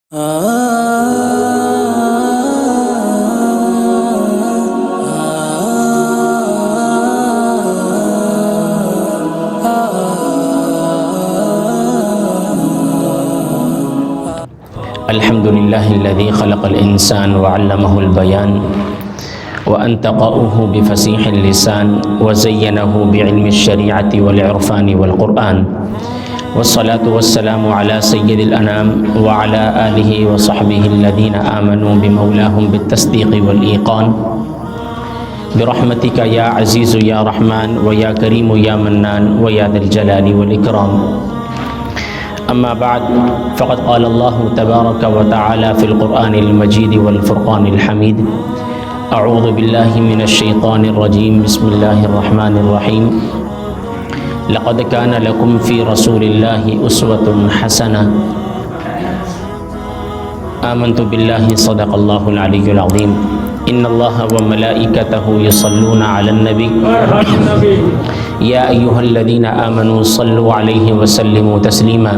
الحمد لله الذي خلق الإنسان وعلمه البيان وأنطقه بفصيح اللسان وزينه بعلم الشريعة والعرفان والقرآن والصلاة والسلام على سيد الأنام وعلى آله وصحبه الذين آمنوا بمولاهم بالتصديق والإيقان برحمتك يا عزيز يا رحمن ويا كريم يا منان ويا ذا الجلال والإكرام. أما بعد فقد قال الله تبارك وتعالى في القرآن المجيد والفرقان الحميد: أعوذ بالله من الشيطان الرجيم، بسم الله الرحمن الرحيم. لقد كان لكم في رسول الله أسوة حسنة. آمنت بالله صدق الله العلي العظيم. إن الله وملائكته يصلون على النبي يا أيها الذين آمنوا صلوا عليه وسلموا تسليما.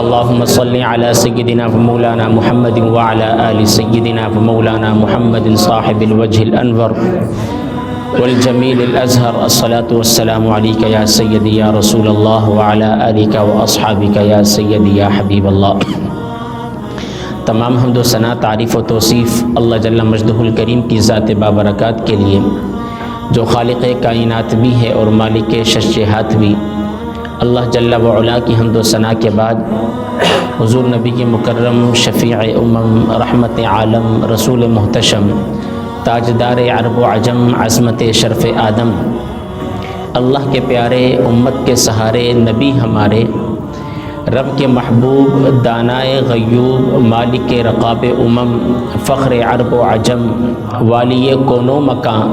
اللهم صل على سيدنا ومولانا محمد وعلى آل سيدنا ومولانا محمد صاحب الوجه الأنور والجميل الأزهر. الصلاة والسلام عليك يا سيدي يا رسول الله وعلى آلك وأصحابك يا سيدي يا حبيب الله. تمام حمد و ثنا، تعریف و توصیف اللہ جل مجدہ الکریم کی ذات بابرکات کے لیے، جو خالق کائنات بھی ہے اور مالک ششہات بھی. اللہ جل وعلا کی حمد و ثنا کے بعد حضور نبی کے مکرم، شفیع امم، رحمت عالم، رسول محتشم، تاجدار عرب و عجم، عظمت شرف آدم، اللہ کے پیارے، امت کے سہارے، نبی ہمارے، رب کے محبوب، دانائے غیوب، مالک رقاب امم، فخر عرب و عجم، والی کون و مکان،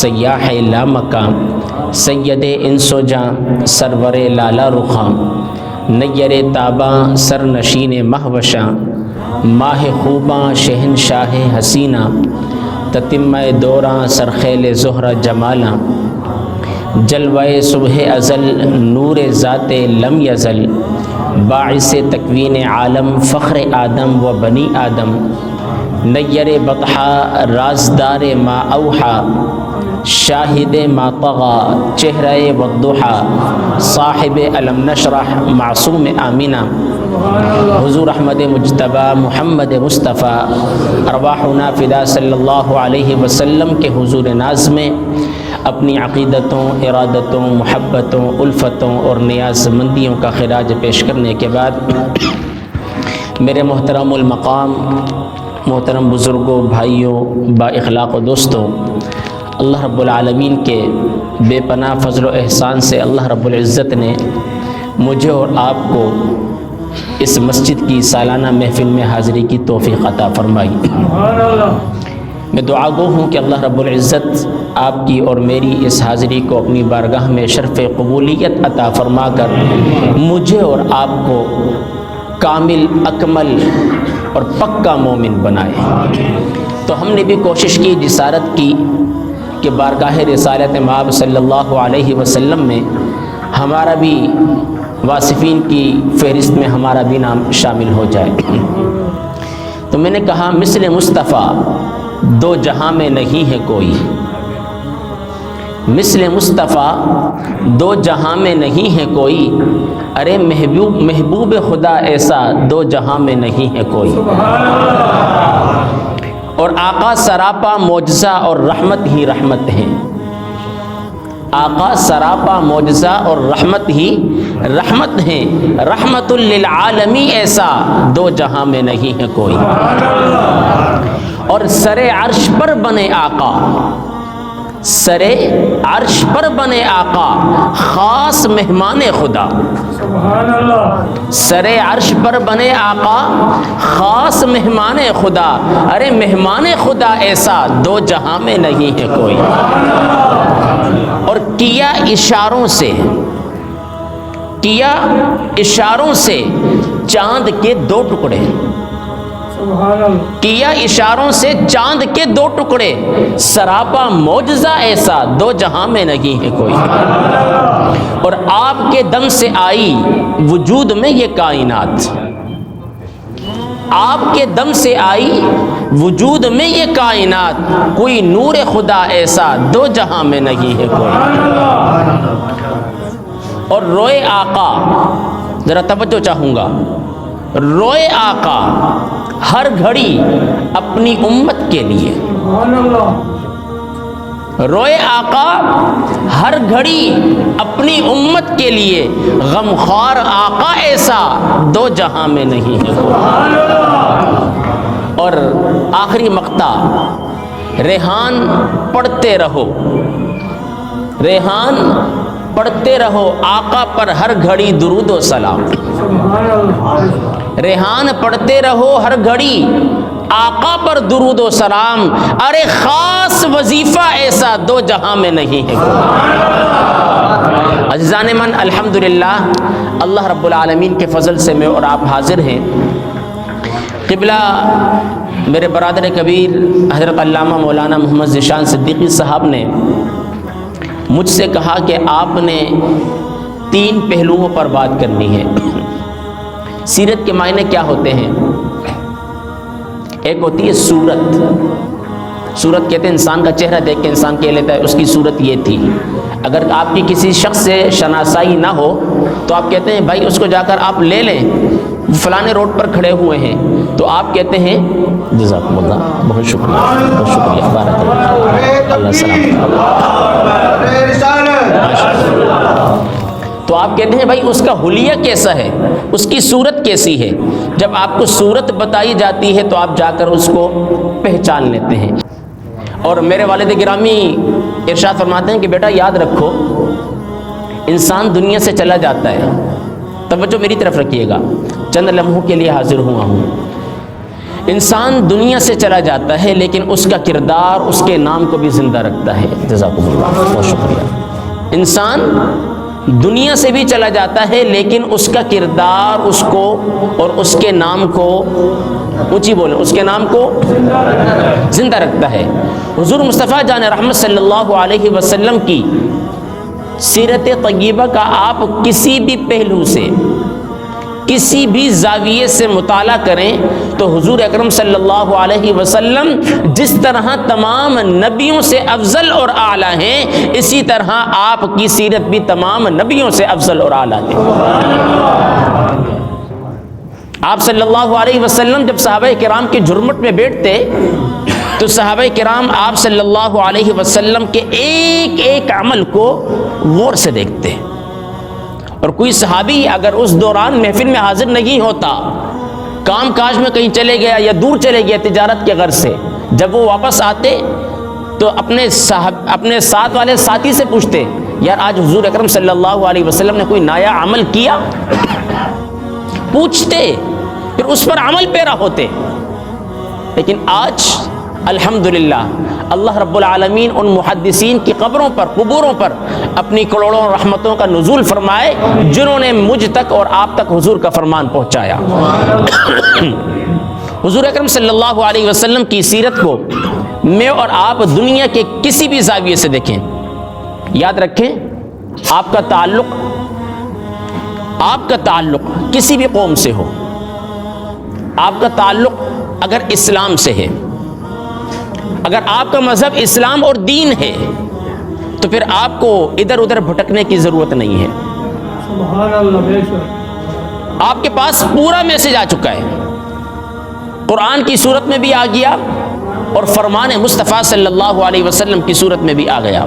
سیاح لا مکان، سید انس و جاں، سرور لالا رخاں، نیر تاباں، سر نشین مہوشاں، ماہ خوباں، شہنشاہ حسینہ، تتمہ دوراں، سرخیل زہرہ جمالاں، جلوہ صبح ازل، نور ذات لم یزل، باعث تکوین عالم، فخر آدم و بنی آدم، نیر بطحا، رازدار ما اوحا، شاہد ما طغا، چہرہ والضحا، صاحب علم نشرح، معصوم آمینہ، حضور احمد مجتبی محمد مصطفیٰ، ارواحنا فدا صلی اللہ علیہ وسلم کے حضور ناز میں اپنی عقیدتوں، ارادتوں، محبتوں، الفتوں اور نیاز مندیوں کا خراج پیش کرنے کے بعد، میرے محترم المقام، محترم بزرگوں، بھائیوں، با اخلاق و دوستوں، اللہ رب العالمین کے بے پناہ فضل و احسان سے اللہ رب العزت نے مجھے اور آپ کو اس مسجد کی سالانہ محفل میں حاضری کی توفیق عطا فرمائی. میں دعا گو ہوں کہ اللہ رب العزت آپ کی اور میری اس حاضری کو اپنی بارگاہ میں شرف قبولیت عطا فرما کر مجھے اور آپ کو کامل، اکمل اور پکا مومن بنائے. تو ہم نے بھی کوشش کی، جسارت کی کہ بارگاہ رسالت مآب صلی اللہ علیہ وسلم میں ہمارا بھی، واصفین کی فہرست میں ہمارا بھی نام شامل ہو جائے. تو میں نے کہا مثل مصطفیٰ دو جہاں میں نہیں ہے کوئی، مثل مصطفیٰ دو جہاں میں نہیں ہے کوئی، ارے محبوب خدا ایسا دو جہاں میں نہیں ہے کوئی. اور آقا سراپا معجزہ اور رحمت ہی رحمت ہے، آقا سراپا معجزہ اور رحمت ہی رحمت ہے، رحمت للعالمی ایسا دو جہاں میں نہیں ہے کوئی. اور سر عرش پر بنے آقا، سر عرش پر بنے آقا، خاص مہمان خدا. سر عرش پر بنے آقا، خاص مہمان خدا، ارے مہمان خدا ایسا دو جہاں میں نہیں ہے کوئی. اور کیا اشاروں سے، کیا اشاروں سے چاند کے دو ٹکڑے، کیا اشاروں سے چاند کے دو ٹکڑے، سراپا معجزہ ایسا دو جہاں میں نہیں ہے کوئی. اور آپ کے دم سے آئی وجود میں یہ کائنات، آپ کے دم سے آئی وجود میں یہ کائنات، کوئی نور خدا ایسا دو جہاں میں نہیں ہے کوئی۔ اور روئے آقا، ذرا توجہ چاہوں گا، روئے آقا ہر گھڑی اپنی امت کے لیے، روئے آقا ہر گھڑی اپنی امت کے لیے، غمخوار آقا ایسا دو جہاں میں نہیں ہے۔ اور آخری مقطع، ریحان پڑھتے رہو، ریحان پڑھتے رہو آقا پر ہر گھڑی درود و سلام، ریحان پڑھتے رہو ہر گھڑی آقا پر درود و سلام، ارے خاص وظیفہ ایسا دو جہاں میں نہیں ہے۔ عزیزان من، الحمدللہ اللہ رب العالمین کے فضل سے میں اور آپ حاضر ہیں۔ قبلہ میرے برادر کبیر حضرت علامہ مولانا محمد ذیشان صدیقی صاحب نے مجھ سے کہا کہ آپ نے 3 پہلوؤں پر بات کرنی ہے۔ سیرت کے معنی کیا ہوتے ہیں؟ ایک ہوتی ہے صورت، صورت کہتے ہیں انسان کا چہرہ دیکھ کے انسان کہہ لیتا ہے اس کی صورت یہ تھی۔ اگر آپ کی کسی شخص سے شناسائی نہ ہو تو آپ کہتے ہیں بھائی اس کو جا کر آپ لے لیں، فلانے روڈ پر کھڑے ہوئے ہیں، تو آپ کہتے ہیں جزاکم اللہ، بہت شکریہ، بہت شکریہ، بارک اللہ، اللہ سلامت۔ تو آپ کہتے ہیں بھائی اس کا حلیہ کیسا ہے، اس کی صورت کیسی ہے۔ جب آپ کو صورت بتائی جاتی ہے تو آپ جا کر اس کو پہچان لیتے ہیں۔ اور میرے والد گرامی ارشاد فرماتے ہیں کہ بیٹا یاد رکھو، انسان دنیا سے چلا جاتا ہے، توجہ میری طرف رکھیے گا، چند لمحوں کے لیے حاضر ہوا ہوں۔ انسان دنیا سے چلا جاتا ہے لیکن اس کا کردار اس کے نام کو بھی زندہ رکھتا ہے۔ جزاکم اللہ، بہت شکریہ۔ انسان دنیا سے بھی چلا جاتا ہے لیکن اس کا کردار اس کو اور اس کے نام کو، اونچی بولیں، اس کے نام کو زندہ رکھتا ہے۔ حضور مصطفیٰ جان رحمت صلی اللہ علیہ وسلم کی سیرت طیبہ کا آپ کسی بھی پہلو سے، کسی بھی زاویے سے مطالعہ کریں تو حضور اکرم صلی اللہ علیہ وسلم جس طرح تمام نبیوں سے افضل اور اعلیٰ ہیں، اسی طرح آپ کی سیرت بھی تمام نبیوں سے افضل اور اعلیٰ ہے۔ آپ صلی اللہ علیہ وسلم جب صحابہ کرام کی جھرمٹ میں بیٹھتے تو صحابہ کرام آپ صلی اللہ علیہ وسلم کے ایک ایک عمل کو غور سے دیکھتے، اور کوئی صحابی اگر اس دوران محفل میں حاضر نہیں ہوتا، کام کاج میں کہیں چلے گیا یا دور چلے گیا تجارت کے غرض سے، جب وہ واپس آتے تو اپنے ساتھ والے ساتھی سے پوچھتے یار آج حضور اکرم صلی اللہ علیہ وسلم نے کوئی نیا عمل کیا؟ پوچھتے، پھر اس پر عمل پیرا ہوتے۔ لیکن آج الحمدللہ اللہ رب العالمین ان محدثین کی قبروں پر، قبوروں پر اپنی کروڑوں رحمتوں کا نزول فرمائے جنہوں نے مجھ تک اور آپ تک حضور کا فرمان پہنچایا۔ حضور اکرم صلی اللہ علیہ وسلم کی سیرت کو میں اور آپ دنیا کے کسی بھی زاویے سے دیکھیں، یاد رکھیں آپ کا تعلق کسی بھی قوم سے ہو، آپ کا تعلق اگر اسلام سے ہے، اگر آپ کا مذہب اسلام اور دین ہے تو پھر آپ کو ادھر ادھر بھٹکنے کی ضرورت نہیں ہے۔ سبحان اللہ، بے شک آپ کے پاس پورا میسج آ چکا ہے، قرآن کی صورت میں بھی آ گیا اور فرمان مصطفیٰ صلی اللہ علیہ وسلم کی صورت میں بھی آ گیا۔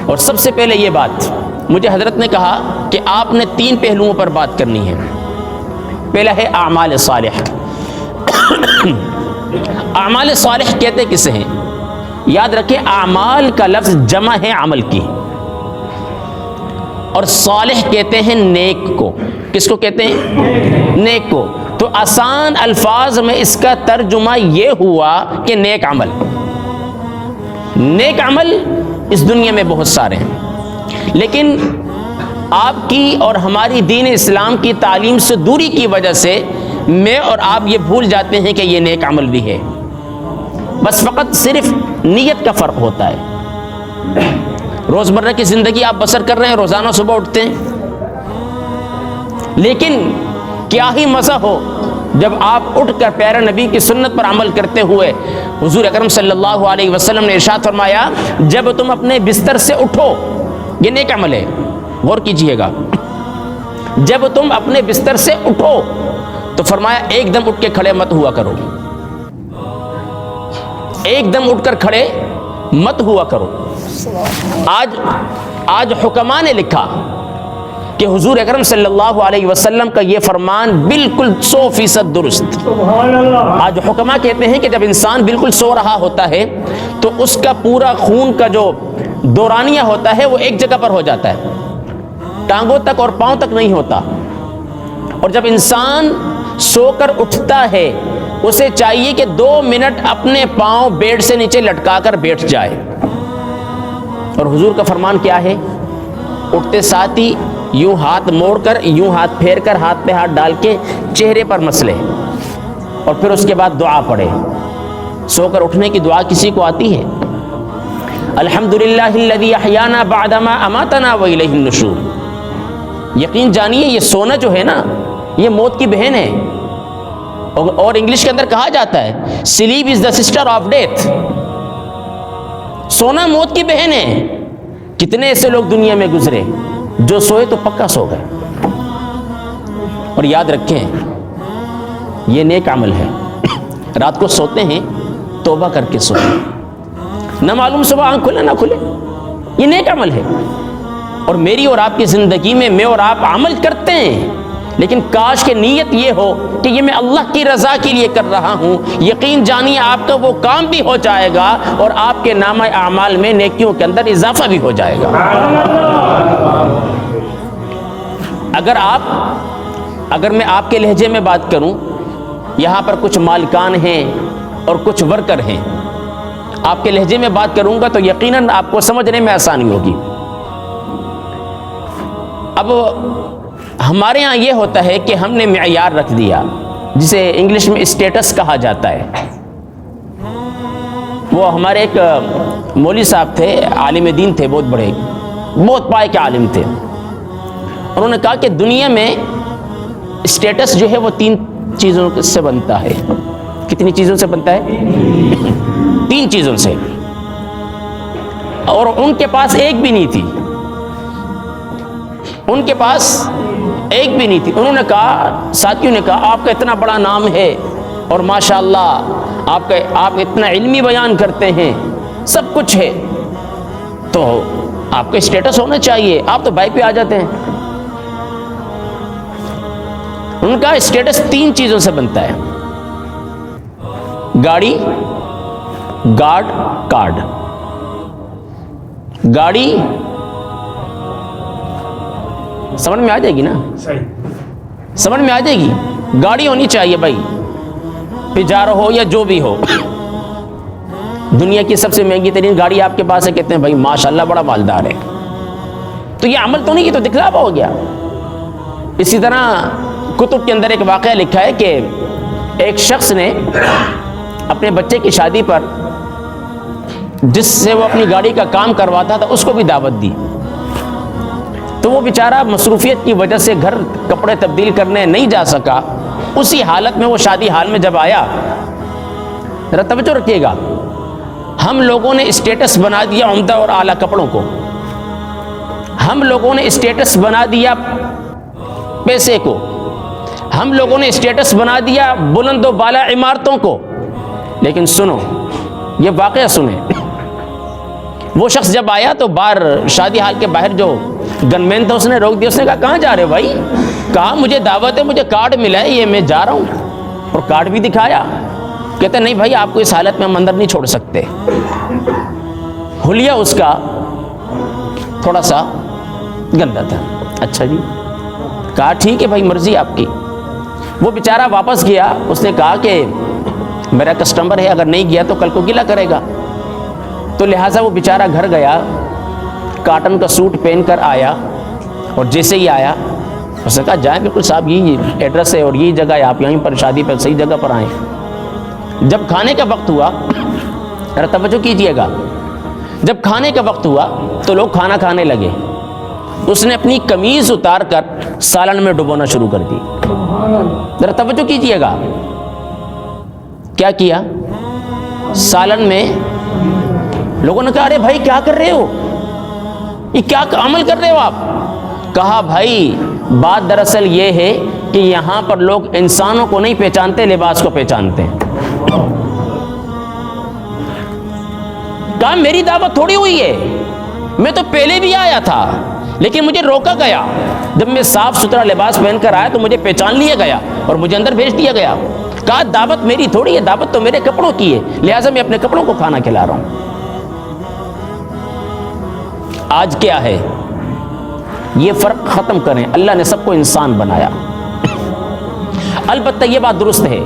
اور سب سے پہلے یہ بات مجھے حضرت نے کہا کہ آپ نے 3 پہلوؤں پر بات کرنی ہے۔ پہلا ہے اعمال صالح۔ اعمال صالح کہتے کسے ہیں؟ یاد رکھیں اعمال کا لفظ جمع ہے عمل کی، اور صالح کہتے ہیں نیک کو۔ کس کو کہتے ہیں؟ نیک کو۔ تو آسان الفاظ میں اس کا ترجمہ یہ ہوا کہ نیک عمل۔ نیک عمل اس دنیا میں بہت سارے ہیں، لیکن آپ کی اور ہماری دین اسلام کی تعلیم سے دوری کی وجہ سے میں اور آپ یہ بھول جاتے ہیں کہ یہ نیک عمل بھی ہے۔ بس فقط صرف نیت کا فرق ہوتا ہے۔ روزمرہ کی زندگی آپ بسر کر رہے ہیں، روزانہ صبح اٹھتے ہیں، لیکن کیا ہی مزہ ہو جب آپ اٹھ کر پیارے نبی کی سنت پر عمل کرتے ہوئے حضور اکرم صلی اللہ علیہ وسلم نے ارشاد فرمایا جب تم اپنے بستر سے اٹھو، یہ نیک عمل ہے، غور کیجئے گا، جب تم اپنے بستر سے اٹھو تو فرمایا ایک دم اٹھ کے کھڑے مت ہوا کرو، ایک دم اٹھ کر کھڑے مت ہوا کرو۔ آج حکماء نے لکھا کہ حضور اکرم صلی اللہ علیہ وسلم کا یہ فرمان بالکل 100% درست۔ سبحان اللہ۔ آج حکماء کہتے ہیں کہ جب انسان بالکل سو رہا ہوتا ہے تو اس کا پورا خون کا جو دورانیہ ہوتا ہے وہ ایک جگہ پر ہو جاتا ہے، ٹانگوں تک اور پاؤں تک نہیں ہوتا، اور جب انسان سو کر اٹھتا ہے اسے چاہیے کہ 2 منٹ اپنے پاؤں بیڈ سے نیچے لٹکا کر بیٹھ جائے، اور حضور کا فرمان کیا ہے؟ اٹھتے ساتھ ہی یوں ہاتھ موڑ کر، یوں ہاتھ پھیر کر، ہاتھ پہ ہاتھ ڈال کے چہرے پر مسلے، اور پھر اس کے بعد دعا پڑھے۔ سو کر اٹھنے کی دعا کسی کو آتی ہے؟ الحمدللہ الذی احیانا بعدما اماتنا والیہ النشور۔ یقین جانیے یہ سونا جو ہے نا یہ موت کی بہن ہے، اور انگلش کے اندر کہا جاتا ہے sleep is the sister of death. سونا موت کی بہن ہے۔ کتنے ایسے لوگ دنیا میں گزرے جو سوئے تو پکا سو گئے، اور یاد رکھیں یہ نیک عمل ہے۔ رات کو سوتے ہیں توبہ کر کے سوئے، نہ معلوم صبح آنکھ کھلے نہ کھلے، یہ نیک عمل ہے۔ اور میری اور آپ کی زندگی میں میں اور آپ عمل کرتے ہیں، لیکن کاش کہ نیت یہ ہو کہ یہ میں اللہ کی رضا کے لیے کر رہا ہوں، یقین جانیے آپ کا وہ کام بھی ہو جائے گا اور آپ کے نامہ اعمال میں نیکیوں کے اندر اضافہ بھی ہو جائے گا۔ اگر میں آپ کے لہجے میں بات کروں، یہاں پر کچھ مالکان ہیں اور کچھ ورکر ہیں، آپ کے لہجے میں بات کروں گا تو یقیناً آپ کو سمجھنے میں آسانی ہوگی۔ اب ہمارے ہاں یہ ہوتا ہے کہ ہم نے معیار رکھ دیا جسے انگلش میں اسٹیٹس کہا جاتا ہے۔ وہ ہمارے ایک مولوی صاحب تھے، عالم دین تھے، بہت بڑے، بہت پائے کے عالم تھے۔ انہوں نے کہا کہ دنیا میں اسٹیٹس جو ہے وہ 3 چیزوں سے بنتا ہے۔ کتنی چیزوں سے بنتا ہے؟ 3 چیزوں سے، اور ان کے پاس ایک بھی نہیں تھی، ان کے پاس ایک بھی نہیں تھی۔ انہوں نے کہا، ساتھیوں نے کہا آپ کا اتنا بڑا نام ہے اور ماشاءاللہ آپ اتنا علمی بیان کرتے ہیں، سب کچھ ہے، تو آپ کا اسٹیٹس ہونا چاہیے، آپ تو بائک پہ آ جاتے ہیں۔ ان کا اسٹیٹس 3 چیزوں سے بنتا ہے: گاڑی، گارڈ، کارڈ۔ گاڑی سمجھ میں آ جائے گی نا؟ سمجھ میں آ جائے گی، گاڑی ہونی چاہیے بھائی، پجارو ہو یا جو بھی ہو۔ دنیا کی سب سے مہنگی ترین گاڑی آپ کے پاس ہے، کہتے ہیں بھائی ماشاءاللہ بڑا مالدار ہے، تو یہ عمل تو نہیں، یہ تو دکھلاوا ہو گیا۔ اسی طرح کتب کے اندر ایک واقعہ لکھا ہے کہ ایک شخص نے اپنے بچے کی شادی پر جس سے وہ اپنی گاڑی کا کام کرواتا تھا اس کو بھی دعوت دی، تو وہ بیچارہ مصروفیت کی وجہ سے گھر کپڑے تبدیل کرنے نہیں جا سکا۔ اسی حالت میں وہ شادی حال میں جب آیا، ذرا توجہ رکھیے گا، ہم لوگوں نے اسٹیٹس بنا دیا عمدہ اور اعلیٰ کپڑوں کو، ہم لوگوں نے اسٹیٹس بنا دیا پیسے کو، ہم لوگوں نے اسٹیٹس بنا دیا بلند و بالا عمارتوں کو۔ لیکن سنو، یہ واقعہ سنیں، وہ شخص جب آیا تو باہر شادی حال کے باہر جو گن مین تھا اس نے روک دیا، اس نے کہا کہاں جا رہے بھائی؟ کہا مجھے دعوت ہے، مجھے کارڈ ملا ہے، یہ میں جا رہا ہوں، اور کارڈ بھی دکھایا۔ کہتے نہیں بھائی آپ کو اس حالت میں ہم اندر نہیں چھوڑ سکتے۔ حلیہ اس کا تھوڑا سا گندا تھا۔ اچھا جی، کہا ٹھیک ہے بھائی مرضی آپ کی۔ وہ بیچارہ واپس گیا، اس نے کہا کہ میرا کسٹمر ہے، اگر نہیں گیا تو کل کو گلا کرے گا، تو لہٰذا وہ بیچارہ گھر گیا، کاٹن کا سوٹ پہن کر آیا، اور جیسے ہی آیا اس نے کہا جائیں بالکل صاحب، یہ ایڈریس ہے اور یہی جگہ ہے، آپ یہیں پر شادی پر صحیح جگہ پر آئیں۔ جب کھانے کا وقت ہوا، ذرا توجہ کیجیے گا، جب کھانے کا وقت ہوا تو لوگ کھانا کھانے لگے، اس نے اپنی قمیض اتار کر سالن میں ڈبونا شروع کر دی۔ سبحان اللہ. ذرا توجہ کیجئے گا. کیا کیا؟ سالن میں لوگوں نے کہا ارے بھائی کیا کر رہے ہو، یہ کیا عمل کر رہے ہو آپ؟ کہا بھائی بات دراصل یہ ہے کہ یہاں پر لوگ انسانوں کو نہیں پہچانتے، لباس کو پہچانتے ہیں. کہا میری دعوت تھوڑی ہوئی ہے، میں تو پہلے بھی آیا تھا لیکن مجھے روکا گیا. جب میں صاف ستھرا لباس پہن کر آیا تو مجھے پہچان لیا گیا اور مجھے اندر بھیج دیا گیا. کہا دعوت میری تھوڑی ہے، دعوت تو میرے کپڑوں کی ہے، لہٰذا میں اپنے کپڑوں کو کھانا کھلا رہا ہوں. آج کیا ہے؟ یہ فرق ختم کریں. اللہ نے سب کو انسان بنایا. البتہ یہ بات درست ہے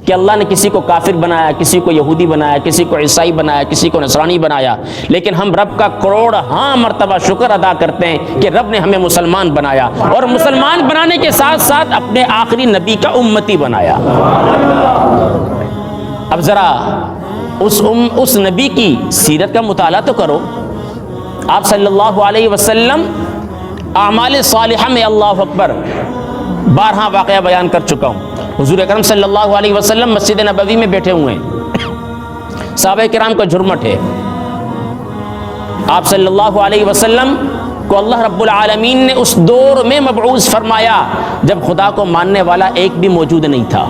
کہ اللہ نے کسی کو کافر بنایا، کسی کو یہودی بنایا، کسی کو عیسائی بنایا، کسی کو نصرانی بنایا، لیکن ہم رب کا کروڑ مرتبہ شکر ادا کرتے ہیں کہ رب نے ہمیں مسلمان بنایا، اور مسلمان بنانے کے ساتھ ساتھ اپنے آخری نبی کا امتی بنایا. اب ذرا اس نبی کی سیرت کا مطالعہ تو کرو. آپ صلی اللہ علیہ وسلم اعمال صالحہ میں اللہ اکبر 12 واقعہ بیان کر چکا ہوں. حضور اکرم صلی اللہ علیہ وسلم مسجد نبوی میں بیٹھے ہوئے ہیں، صحابہ کرام کا جھرمٹ ہے. آپ صلی اللہ علیہ وسلم کو اللہ رب العالمین نے اس دور میں مبعوث فرمایا جب خدا کو ماننے والا ایک بھی موجود نہیں تھا.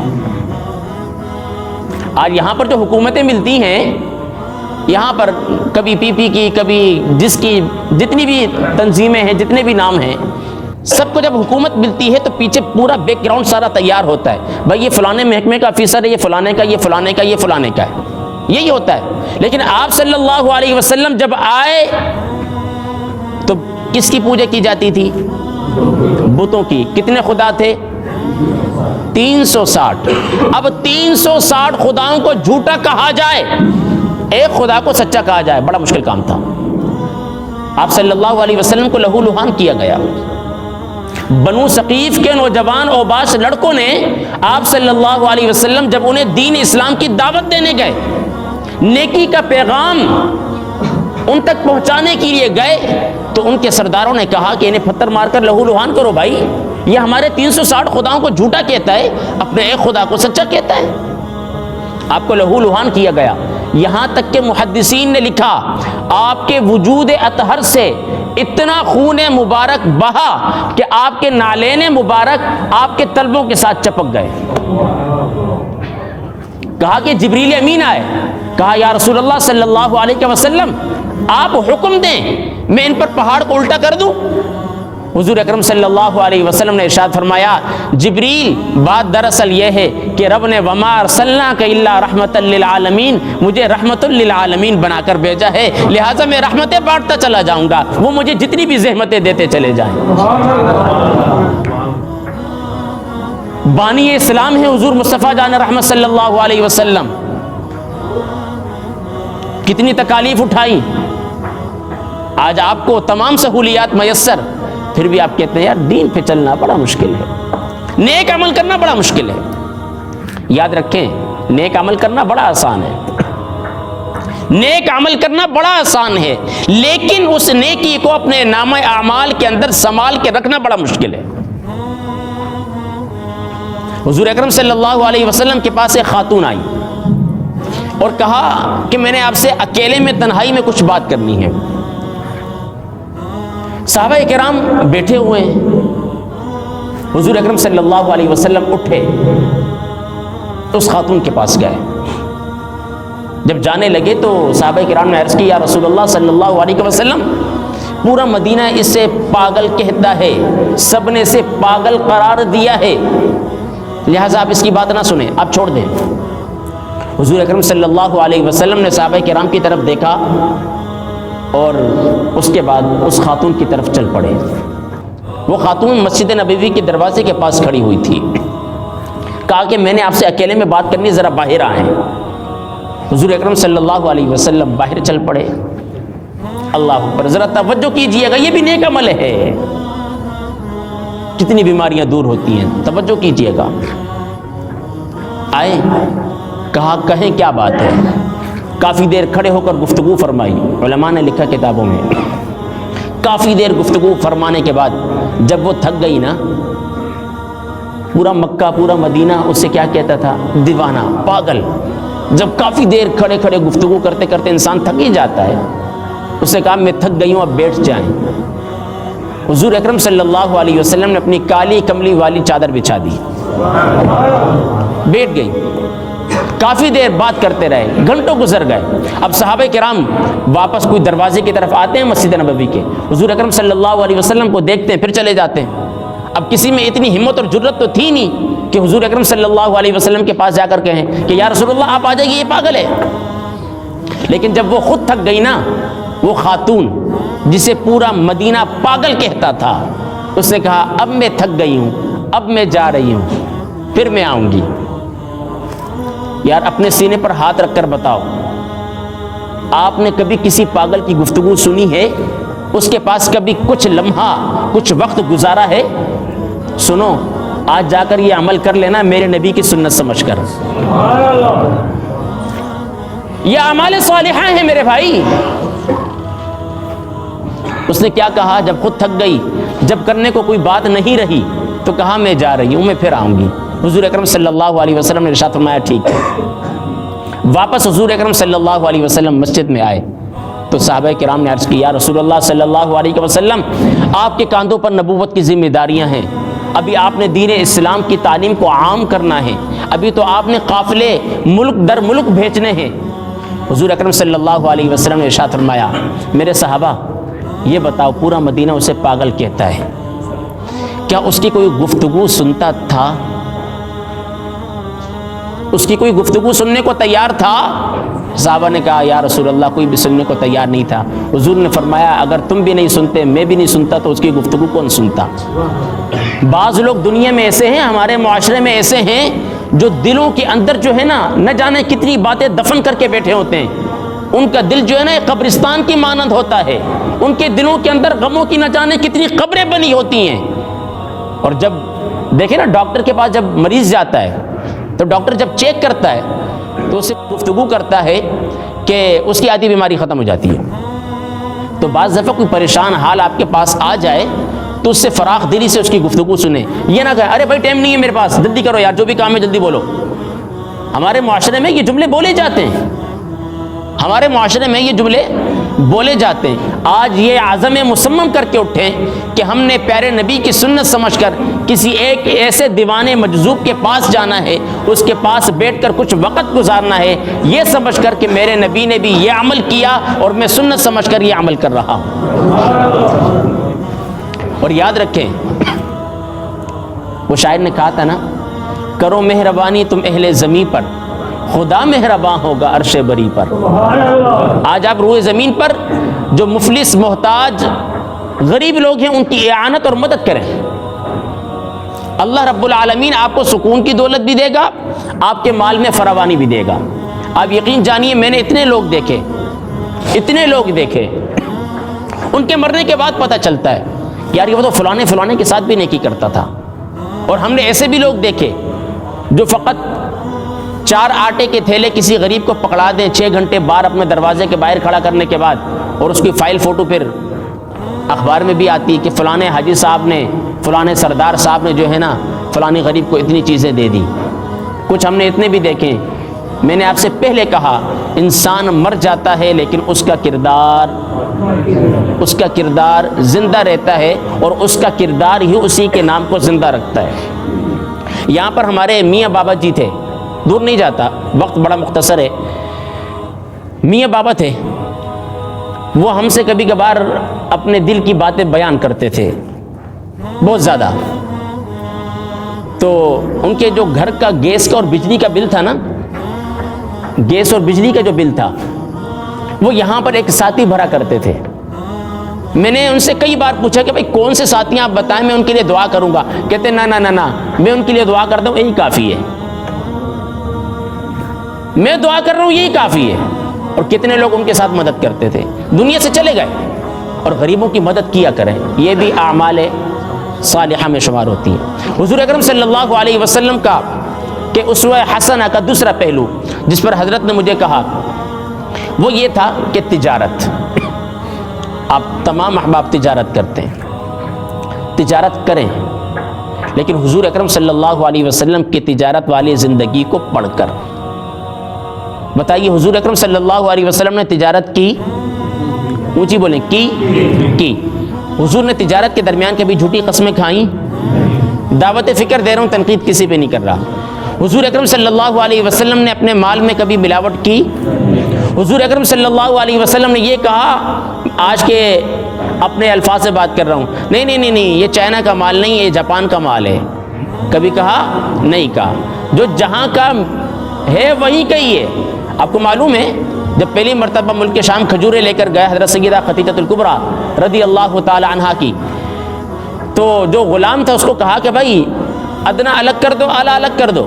آج یہاں پر جو حکومتیں ملتی ہیں، یہاں پر کبھی پی پی کی، کبھی جس کی جتنی بھی تنظیمیں ہیں، جتنے بھی نام ہیں، سب کو جب حکومت ملتی ہے تو پیچھے پورا بیک گراؤنڈ سارا تیار ہوتا ہے. بھائی یہ فلانے محکمے کا افیسر ہے، یہ فلانے کا، یہ فلانے کا، یہ فلانے کا ہے، یہی ہوتا ہے. لیکن آپ صلی اللہ علیہ وسلم جب آئے تو کس کی پوجا کی جاتی تھی؟ بتوں کی. کتنے خدا تھے؟ 360. اب 360 خداؤں کو جھوٹا کہا جائے، ایک خدا کو سچا کہا جائے، بڑا مشکل کام تھا. آپ صلی اللہ علیہ وسلم کو لہو لہان کیا گیا. بنو ثقیف کے نوجوان اوباش لڑکوں نے آپ صلی اللہ علیہ وسلم جب انہیں دین اسلام کی دعوت دینے گئے، نیکی کا پیغام ان تک پہنچانے کے لیے گئے، تو ان کے سرداروں نے کہا کہ انہیں پتھر مار کر لہو لہان کرو. بھائی یہ ہمارے 360 خداؤں کو جھوٹا کہتا ہے، اپنے ایک خدا کو سچا کہتا ہے. آپ کو لہو لہان کیا گیا. یہاں تک کہ محدثین نے لکھا آپ کے وجود اطہر سے اتنا خون مبارک بہا کہ آپ کے نالین مبارک آپ کے تلبوں کے ساتھ چپک گئے. کہا کہ جبریل امین آئے. کہا یا رسول اللہ صلی اللہ علیہ وسلم آپ حکم دیں میں ان پر پہاڑ کو الٹا کر دوں. حضور اکرم صلی اللہ علیہ وسلم نے ارشاد فرمایا جبریل بات دراصل یہ ہے کہ رب نے وما ارسلناک الا رحمتا للعالمین، مجھے رحمت للعالمین بنا کر بھیجا ہے، لہٰذا میں رحمتیں بانٹتا چلا جاؤں گا، وہ مجھے جتنی بھی زحمتیں دیتے چلے جائیں. بانی اسلام ہے حضور مصطفیٰ جان رحمت صلی اللہ علیہ وسلم. کتنی تکالیف اٹھائی، آج آپ کو تمام سہولیات میسر، پھر بھی آپ کہتے ہیں یار دین پہ چلنا بڑا مشکل ہے، نیک عمل کرنا بڑا مشکل ہے. یاد رکھیں نیک عمل کرنا بڑا آسان ہے، نیک عمل کرنا بڑا آسان ہے، لیکن اس نیکی کو اپنے نامہ اعمال کے اندر سنبھال کے رکھنا بڑا مشکل ہے. حضور اکرم صلی اللہ علیہ وسلم کے پاس ایک خاتون آئی اور کہا کہ میں نے آپ سے اکیلے میں تنہائی میں کچھ بات کرنی ہے. صحابہ کرام بیٹھے ہوئے ہیں. حضور اکرم صلی اللہ علیہ وسلم اٹھے، اس خاتون کے پاس گئے. جب جانے لگے تو صحابہ کرام نے عرض کی یا رسول اللہ صلی اللہ علیہ وسلم پورا مدینہ اسے پاگل کہتا ہے، سب نے اسے پاگل قرار دیا ہے، لہٰذا آپ اس کی بات نہ سنیں، آپ چھوڑ دیں. حضور اکرم صلی اللہ علیہ وسلم نے صحابہ کرام کی طرف دیکھا اور اس کے بعد اس خاتون کی طرف چل پڑے. وہ خاتون مسجد نبوی کے دروازے کے پاس کھڑی ہوئی تھی. کہا کہ میں نے آپ سے اکیلے میں بات کرنی، ذرا باہر آئیں. حضور اکرم صلی اللہ علیہ وسلم باہر چل پڑے. اللہ اکبر، ذرا توجہ کیجئے گا، یہ بھی نیک عمل ہے. کتنی بیماریاں دور ہوتی ہیں، توجہ کیجئے گا. آئے، کہا کہیں کیا بات ہے. کافی دیر کھڑے ہو کر گفتگو فرمائی. علماء نے لکھا کتابوں میں کافی دیر گفتگو فرمانے کے بعد جب وہ تھک گئی نا پورا مکہ پورا مدینہ اس سے کیا کہتا تھا؟ دیوانہ، پاگل۔ جب کافی دیر کھڑے کھڑے گفتگو کرتے کرتے انسان تھک ہی جاتا ہے، اس نے کہا میں تھک گئی ہوں، اب بیٹھ جائیں۔ حضور اکرم صلی اللہ علیہ وسلم نے اپنی کالی کملی والی چادر بچھا دی، بیٹھ گئی، کافی دیر بات کرتے رہے، گھنٹوں گزر گئے۔ اب صحابہ کرام واپس کوئی دروازے کی طرف آتے ہیں مسجد نبوی کے، حضور اکرم صلی اللہ علیہ وسلم کو دیکھتے ہیں پھر چلے جاتے ہیں۔ اب کسی میں اتنی ہمت اور جرت تو تھی نہیں کہ حضور اکرم صلی اللہ علیہ وسلم کے پاس جا کر کہیں کہ یا رسول اللہ آپ آ جائیے، یہ پاگل ہے۔ لیکن جب وہ خود تھک گئی نا، وہ خاتون جسے پورا مدینہ پاگل کہتا تھا، اس نے کہا اب میں تھک گئی ہوں، اب میں جا رہی ہوں، پھر میں آؤں گی۔ یار اپنے سینے پر ہاتھ رکھ کر بتاؤ، آپ نے کبھی کسی پاگل کی گفتگو سنی ہے؟ اس کے پاس کبھی کچھ لمحہ کچھ وقت گزارا ہے؟ سنو، آج جا کر یہ عمل کر لینا میرے نبی کی سنت سمجھ کر۔ یہ اعمال صالحہ ہیں میرے بھائی۔ اس نے کیا کہا؟ جب خود تھک گئی، جب کرنے کو کوئی بات نہیں رہی تو کہا میں جا رہی ہوں، میں پھر آؤں گی۔ حضور اکرم صلی اللہ علیہ وسلم نے ارشاد فرمایا ٹھیک ہے۔ واپس حضور اکرم صلی اللہ علیہ وسلم مسجد میں آئے تو صحابہ کرام نے عرض کی یا رسول اللہ صلی اللہ علیہ وسلم، آپ کے کاندھوں پر نبوت کی ذمہ داریاں ہیں، ابھی آپ نے دین اسلام کی تعلیم کو عام کرنا ہے، ابھی تو آپ نے قافلے ملک در ملک بھیجنے ہیں۔ حضور اکرم صلی اللہ علیہ وسلم نے ارشاد فرمایا میرے صحابہ یہ بتاؤ، پورا مدینہ اسے پاگل کہتا ہے، کیا اس کی کوئی گفتگو سنتا تھا؟ اس کی کوئی گفتگو سننے کو تیار تھا؟ صحابہ نے کہا یا رسول اللہ کوئی بھی سننے کو تیار نہیں تھا۔ حضور نے فرمایا اگر تم بھی نہیں سنتے، میں بھی نہیں سنتا، تو اس کی گفتگو کون سنتا؟ بعض لوگ دنیا میں ایسے ہیں، ہمارے معاشرے میں ایسے ہیں جو دلوں کے اندر جو ہے نا نہ جانے کتنی باتیں دفن کر کے بیٹھے ہوتے ہیں۔ ان کا دل جو ہے نا ایک قبرستان کی مانند ہوتا ہے، ان کے دلوں کے اندر غموں کی نہ جانے کتنی قبریں بنی ہوتی ہیں۔ اور جب دیکھیں نا ڈاکٹر کے پاس جب مریض جاتا ہے تو ڈاکٹر جب چیک کرتا ہے تو اسے گفتگو کرتا ہے کہ اس کی آدھی بیماری ختم ہو جاتی ہے۔ تو بعض دفعہ کوئی پریشان حال آپ کے پاس آ جائے تو اس سے فراخ دلی سے اس کی گفتگو سنیں، یہ نہ کہے ارے بھائی ٹائم نہیں ہے میرے پاس، جلدی کرو یار، جو بھی کام ہے جلدی بولو۔ ہمارے معاشرے میں یہ جملے بولے جاتے ہیں، ہمارے معاشرے میں یہ جملے بولے جاتے ہیں۔ آج یہ عزم مصمم کر کے اٹھیں کہ ہم نے پیارے نبی کی سنت سمجھ کر کسی ایک ایسے دیوانے مجذوب کے پاس جانا ہے، اس کے پاس بیٹھ کر کچھ وقت گزارنا ہے، یہ سمجھ کر کہ میرے نبی نے بھی یہ عمل کیا اور میں سنت سمجھ کر یہ عمل کر رہا ہوں۔ اور یاد رکھیں وہ شاعر نے کہا تھا نا، کرو مہربانی تم اہل زمین پر، خدا مہرباں ہوگا عرش بری پر۔ آج آپ روئے زمین پر جو مفلس محتاج غریب لوگ ہیں ان کی اعانت اور مدد کریں، اللہ رب العالمین آپ کو سکون کی دولت بھی دے گا، آپ کے مال میں فراوانی بھی دے گا۔ آپ یقین جانیے میں نے اتنے لوگ دیکھے ان کے مرنے کے بعد پتہ چلتا ہے یار یہ وہ تو فلانے کے ساتھ بھی نیکی کرتا تھا۔ اور ہم نے ایسے بھی لوگ دیکھے جو فقط 4 آٹے کے تھیلے کسی غریب کو پکڑا دیں، 6 گھنٹے باہر اپنے دروازے کے باہر کھڑا کرنے کے بعد، اور اس کی فائل فوٹو پھر اخبار میں بھی آتی ہے کہ فلانے حاجی صاحب نے، فلانے سردار صاحب نے جو ہے نا فلانے غریب کو اتنی چیزیں دے دی۔ کچھ ہم نے اتنے بھی دیکھے۔ میں نے آپ سے پہلے کہا انسان مر جاتا ہے لیکن اس کا کردار زندہ رہتا ہے، اور اس کا کردار ہی اسی کے نام کو زندہ رکھتا ہے۔ یہاں پر ہمارے میاں بابا جی تھے، دور نہیں جاتا، وقت بڑا مختصر ہے۔ میاں بابا تھے، وہ ہم سے کبھی کبھار اپنے دل کی باتیں بیان کرتے تھے بہت زیادہ۔ تو ان کے جو گھر کا گیس کا اور بجلی کا بل تھا نا، گیس اور بجلی کا جو بل تھا وہ یہاں پر ایک ساتھی بھرا کرتے تھے۔ میں نے ان سے کئی بار پوچھا کہ بھائی کون سے ساتھی آپ بتائیں، میں ان کے لیے دعا کروں گا۔ کہتے نا میں ان کے لیے دعا کرتا ہوں، یہی کافی ہے، میں دعا کر رہا ہوں یہی کافی ہے۔ اور کتنے لوگ ان کے ساتھ مدد کرتے تھے، دنیا سے چلے گئے۔ اور غریبوں کی مدد کیا کریں، یہ بھی اعمال صالحہ میں شمار ہوتی ہے۔ حضور اکرم صلی اللہ علیہ وسلم کا کہ اسوہ حسنہ کا دوسرا پہلو جس پر حضرت نے مجھے کہا وہ یہ تھا کہ تجارت، آپ تمام احباب تجارت کرتے ہیں، تجارت کریں، لیکن حضور اکرم صلی اللہ علیہ وسلم کی تجارت والی زندگی کو پڑھ کر بتائیے، حضور اکرم صلی اللہ علیہ وسلم نے تجارت کی، اونچی بولیں، کی حضور نے تجارت کے درمیان کبھی جھوٹی قسمیں کھائیں؟ دعوت فکر دے رہا ہوں، تنقید کسی پہ نہیں کر رہا۔ حضور اکرم صلی اللہ علیہ وسلم نے اپنے مال میں کبھی ملاوٹ کی؟ حضور اکرم صلی اللہ علیہ وسلم نے یہ کہا، آج کے اپنے الفاظ سے بات کر رہا ہوں، نہیں یہ چائنا کا مال نہیں، یہ جاپان کا مال ہے، کبھی کہا؟ نہیں کہا۔ جو جہاں کا ہے وہیں کا ہی ہے۔ آپ کو معلوم ہے جب پہلی مرتبہ ملک شام کھجورے لے کر گئے حضرت سیدہ خدیجہ الکبریٰ رضی اللہ تعالی عنہا کی، تو جو غلام تھا اس کو کہا کہ بھائی ادنا الگ کر دو، اعلیٰ الگ کر دو۔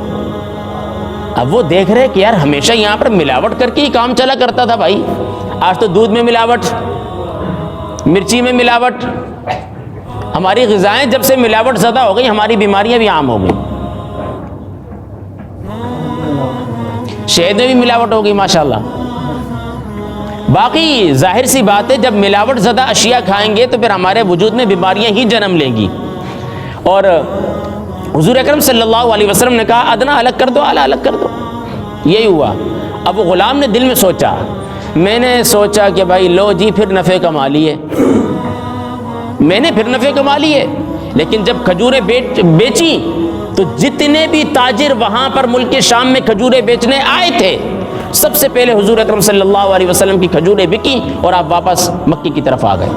اب وہ دیکھ رہے کہ یار ہمیشہ یہاں پر ملاوٹ کر کے ہی کام چلا کرتا تھا بھائی، آج تو دودھ میں ملاوٹ، مرچی میں ملاوٹ، ہماری غذائیں جب سے ملاوٹ زدہ ہو گئی ہماری بیماریاں بھی عام ہو گئی، شہد میں بھی ملاوٹ ہو گئی ماشاءاللہ۔ باقی ظاہر سی بات ہے جب ملاوٹ زدہ اشیاء کھائیں گے تو پھر ہمارے وجود میں بیماریاں ہی جنم لیں گی۔ اور حضور اکرم صلی اللہ علیہ وسلم نے کہا ادنا الگ کر دو، اعلیٰ الگ کر دو، یہی ہوا۔ اب وہ غلام نے دل میں سوچا، میں نے سوچا کہ بھائی لو جی پھر نفع کما لیے، میں نے پھر نفع کما لیے۔ لیکن جب کھجوریں بیچی تو جتنے بھی تاجر وہاں پر ملک شام میں کھجوریں بیچنے آئے تھے سب سے پہلے حضور اکرم صلی اللہ علیہ وسلم کی کھجوریں بکی اور آپ واپس مکے کی طرف آ گئے۔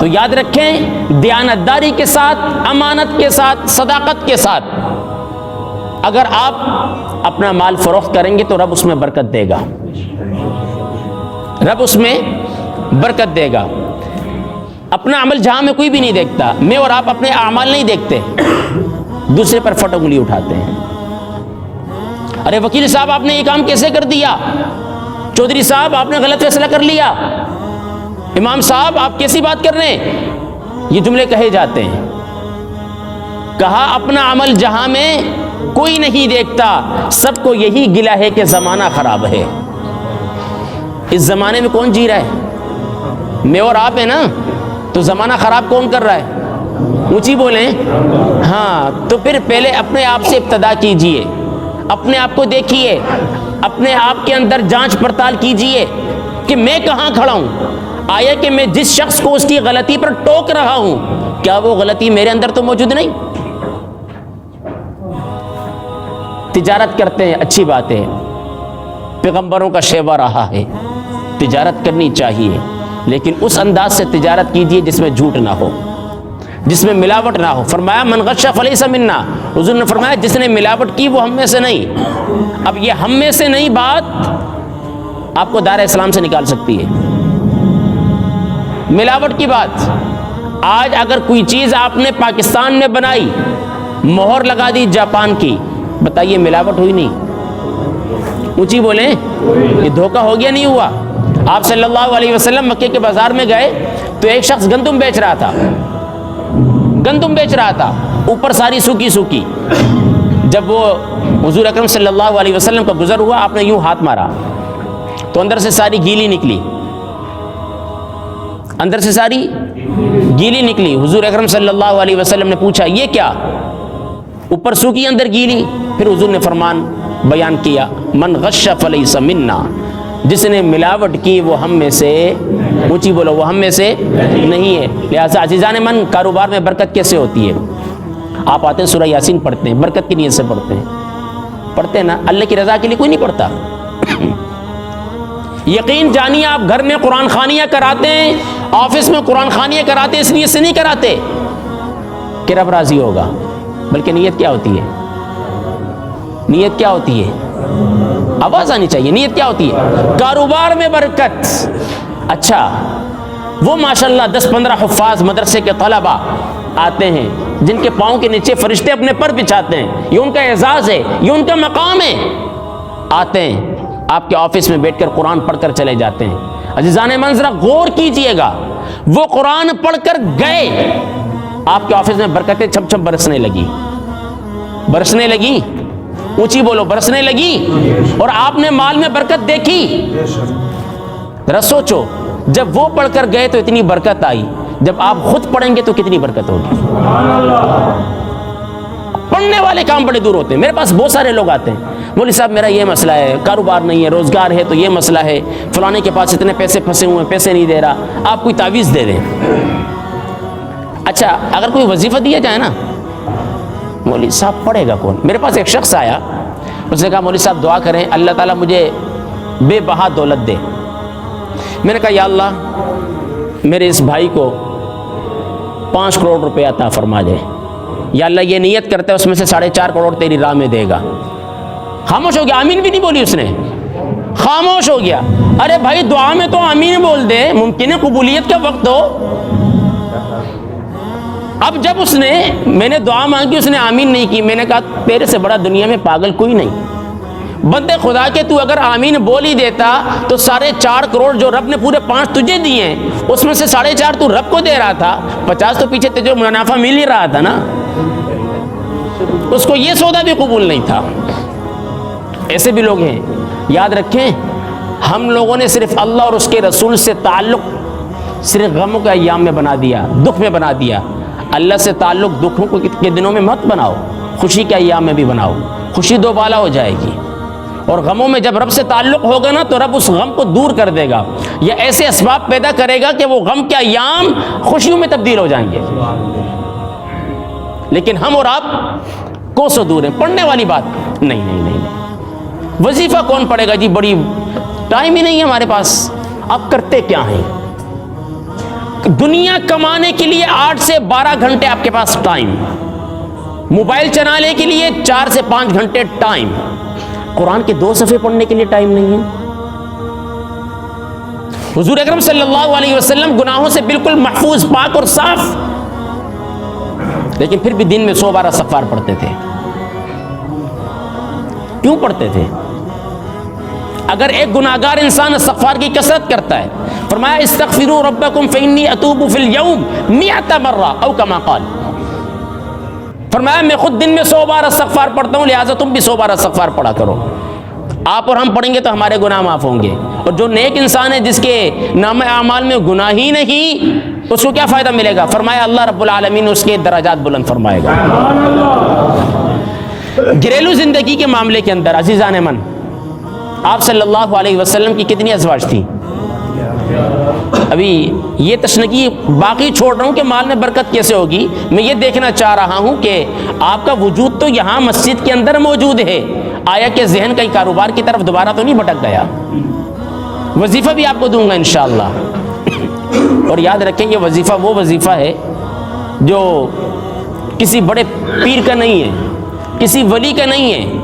تو یاد رکھیں، دیانتداری کے ساتھ، امانت کے ساتھ، صداقت کے ساتھ اگر آپ اپنا مال فروخت کریں گے تو رب اس میں برکت دے گا، رب اس میں برکت دے گا۔ اپنا عمل جہاں میں کوئی بھی نہیں دیکھتا، میں اور آپ اپنے اعمال نہیں دیکھتے، دوسرے پر فٹ انگلی اٹھاتے ہیں۔ ارے وکیل صاحب آپ نے یہ کام کیسے کر دیا، چودھری صاحب آپ نے غلط فیصلہ کر لیا، امام صاحب آپ کیسی بات کر رہے ہیں، یہ جملے کہے جاتے ہیں۔ کہا اپنا عمل جہاں میں کوئی نہیں دیکھتا، سب کو یہی گلہ ہے کہ زمانہ خراب ہے۔ اس زمانے میں کون جی رہا ہے؟ میں اور آپ ہیں نا، تو زمانہ خراب کون کر رہا ہے؟ اونچی بولیں، ہاں۔ تو پھر پہلے اپنے آپ سے ابتدا کیجئے، اپنے آپ کو دیکھیے، اپنے آپ کے اندر جانچ پڑتال کیجئے کہ میں کہاں کھڑا ہوں، آیا کہ میں جس شخص کو اس کی غلطی پر ٹوک رہا ہوں کیا وہ غلطی میرے اندر تو موجود نہیں؟ تجارت کرتے ہیں، اچھی بات ہے، پیغمبروں کا شیوا رہا ہے، تجارت کرنی چاہیے، لیکن اس انداز سے تجارت کیجئے جس میں جھوٹ نہ ہو، جس میں ملاوٹ نہ ہو۔ فرمایا من غش فلیس منا، حضور نے فرمایا جس نے ملاوٹ کی وہ ہم میں سے نہیں۔ اب یہ ہم میں سے نہیں بات آپ کو دائرہ اسلام سے نکال سکتی ہے۔ ملاوٹ کی بات، آج اگر کوئی چیز آپ نے پاکستان میں بنائی، مہر لگا دی جاپان کی، بتائیے ملاوٹ ہوئی نہیں؟ اونچی بولیں، یہ دھوکہ ہو گیا نہیں ہوا؟ آپ صلی اللہ علیہ وسلم مکے کے بازار میں گئے تو ایک شخص گندم بیچ رہا تھا، گندم بیچ رہا تھا، اوپر ساری سوکھی سوکھی۔ جب وہ حضور اکرم صلی اللہ علیہ وسلم کا گزر ہوا، آپ نے یوں ہاتھ مارا تو اندر سے ساری گیلی نکلی، اندر سے ساری گیلی نکلی۔ حضور اکرم صلی اللہ علیہ وسلم نے پوچھا یہ کیا؟ اوپر سوکھی اندر گیلی۔ پھر حضور نے فرمان بیان کیا من غش فلیس منا، جس نے ملاوٹ کی وہ ہم میں سے، اونچی بولو، وہ ہم میں سے نہیں ہے۔ لہٰذا عزیزان من، کاروبار میں برکت کیسے ہوتی ہے؟ آپ آتے ہیں سورہ یاسین پڑھتے ہیں، برکت کی نیت سے پڑھتے ہیں نا، اللہ کی رضا کے لیے کوئی نہیں پڑھتا۔ یقین جانیے آپ گھر میں قرآن خوانیاں کراتے ہیں، آفس میں قرآن خوانیاں کراتے ہیں، اس نیت سے نہیں کراتے کہ رب راضی ہوگا، بلکہ نیت کیا ہوتی ہے؟ نیت کیا ہوتی ہے؟ آواز آنی چاہیے، نیت کیا ہوتی ہے؟ کاروبار میں برکت۔ اچھا، وہ ماشاءاللہ 10-15 حفاظ مدرسے کے طلبہ آتے ہیں جن کے پاؤں کے نیچے فرشتے اپنے پر بچھاتے ہیں، یہ ان کا اعزاز ہے، یہ ان کا مقام ہے، آتے ہیں آپ کے آفس میں بیٹھ کر قرآن پڑھ کر چلے جاتے ہیں۔ عزیزان من ذرا غور کیجئے گا، وہ قرآن پڑھ کر گئے، آپ کے آفس میں برکتیں چھم چھم برسنے لگی، برسنے لگی، اونچی بولو، برسنے لگی، اور آپ نے مال میں برکت دیکھی۔ ذرا سوچو، جب وہ پڑھ کر گئے تو اتنی برکت آئی، جب آپ خود پڑھیں گے تو کتنی برکت ہوگی. پڑھنے والے کام بڑے دور ہوتے ہیں. میرے پاس بہت سارے لوگ آتے ہیں, مولوی صاحب میرا یہ مسئلہ ہے, کاروبار نہیں ہے, روزگار ہے تو یہ مسئلہ ہے, فلانے کے پاس اتنے پیسے پھنسے ہوئے ہیں, پیسے نہیں دے رہا, آپ کوئی تعویذ دے دیں. اچھا اگر کوئی وظیفہ دیا جائے نا, مولوی صاحب پڑھے گا کون؟ میرے پاس ایک شخص آیا, اس نے کہا مولوی صاحب دعا کریں اللہ تعالیٰ مجھے بے بہا دولت دے. میں نے کہا یا اللہ میرے اس بھائی کو 5 کروڑ روپے عطا فرما دے. یا اللہ یہ نیت کرتا ہے اس میں سے 4.5 کروڑ تیری راہ میں دے گا. خاموش ہو گیا, آمین بھی نہیں بولی اس نے, خاموش ہو گیا. ارے بھائی دعا میں تو آمین بول دے, ممکن ہے قبولیت کا وقت ہو. اب جب اس نے, میں نے دعا مانگی, اس نے آمین نہیں کی, میں نے کہا تیرے سے بڑا دنیا میں پاگل کوئی نہیں. بندے خدا کے تو اگر آمین بول ہی دیتا تو 4.5 کروڑ جو رب نے پورے 5 تجھے دیے ہیں اس میں سے 4.5 تو رب کو دے رہا تھا, 50 تو پیچھے تجھے منافع مل ہی رہا تھا نا. اس کو یہ سودا بھی قبول نہیں تھا. ایسے بھی لوگ ہیں. یاد رکھیں ہم لوگوں نے صرف اللہ اور اس کے رسول سے تعلق صرف غموں کے ایام میں بنا دیا, دکھ میں بنا دیا. اللہ سے تعلق دکھوں کے دنوں میں مت بناؤ, خوشی کے ایام میں بھی بناؤ. خوشی دو بالا ہو جائے گی, اور غموں میں جب رب سے تعلق ہوگا نا تو رب اس غم کو دور کر دے گا, یا ایسے اسباب پیدا کرے گا کہ وہ غم کے ایام خوشیوں میں تبدیل ہو جائیں گے. لیکن ہم اور آپ کوسوں دور ہیں. پڑھنے والی بات نہیں نہیں نہیں نہیں. وظیفہ کون پڑھے گا جی, بڑی ٹائم ہی نہیں ہے ہمارے پاس. آپ کرتے کیا ہیں؟ دنیا کمانے کے لیے 8 سے 12 گھنٹے آپ کے پاس ٹائم, موبائل چلانے کے لیے 4 سے 5 گھنٹے ٹائم, قرآن کے 2 صفحے پڑھنے کے لیے ٹائم نہیں ہے. حضور اکرم صلی اللہ علیہ وسلم گناہوں سے بالکل محفوظ, پاک اور صاف, لیکن پھر بھی دن میں 100 بار استغفار پڑھتے تھے. کیوں پڑھتے تھے؟ اگر ایک گناہگار انسان استغفار کی کثرت کرتا ہے, فرمایا استغفروا ربکم فانی اتوب فی اليوم 100 مرہ او کما قال, فرمایا میں خود دن میں 100 بار استغفار پڑھتا ہوں, لہٰذا تم بھی 100 بار استغفار پڑھا کرو. آپ اور ہم پڑھیں گے تو ہمارے گناہ معاف ہوں گے. اور جو نیک انسان ہے جس کے نامہ اعمال میں گناہ ہی نہیں, اس کو کیا فائدہ ملے گا؟ فرمایا اللہ رب العالمین اس کے درجات بلند فرمائے گا. گھریلو زندگی کے معاملے کے اندر عزیزان من, آپ صلی اللہ علیہ وسلم کی کتنی ازواج تھیں؟ ابھی یہ تشنگی باقی چھوڑ رہا ہوں کہ مال میں برکت کیسے ہوگی. میں یہ دیکھنا چاہ رہا ہوں کہ آپ کا وجود تو یہاں مسجد کے اندر موجود ہے, آیا کہ ذہن کئی کاروبار کی طرف دوبارہ تو نہیں بھٹک گیا. وظیفہ بھی آپ کو دوں گا انشاءاللہ. اور یاد رکھیں یہ وظیفہ وہ وظیفہ ہے جو کسی بڑے پیر کا نہیں ہے, کسی ولی کا نہیں ہے,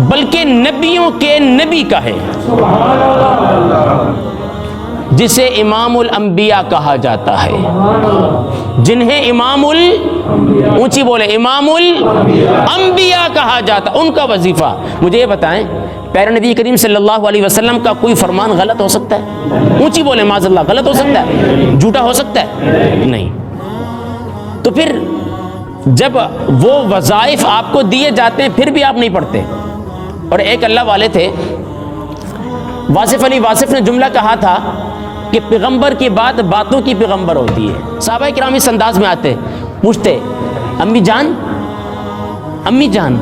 بلکہ نبیوں کے نبی کا ہے, جسے امام الانبیاء کہا جاتا ہے, جنہیں امام اونچی بولے امام الانبیاء کہا جاتا. ان کا وظیفہ. مجھے یہ بتائیں پیارے نبی کریم صلی اللہ علیہ وسلم کا کوئی فرمان غلط ہو سکتا ہے؟ اونچی بولے معاذ اللہ, غلط ہو سکتا ہے؟ جھوٹا ہو سکتا ہے؟ نہیں. تو پھر جب وہ وظائف آپ کو دیے جاتے ہیں پھر بھی آپ نہیں پڑھتے. اور ایک اللہ والے تھے واصف علی واصف نے جملہ کہا تھا کہ پیغمبر کی بات باتوں کی پیغمبر ہوتی ہے. صحابہ کرام اس انداز میں آتے, پوچھتے امی جان امی جان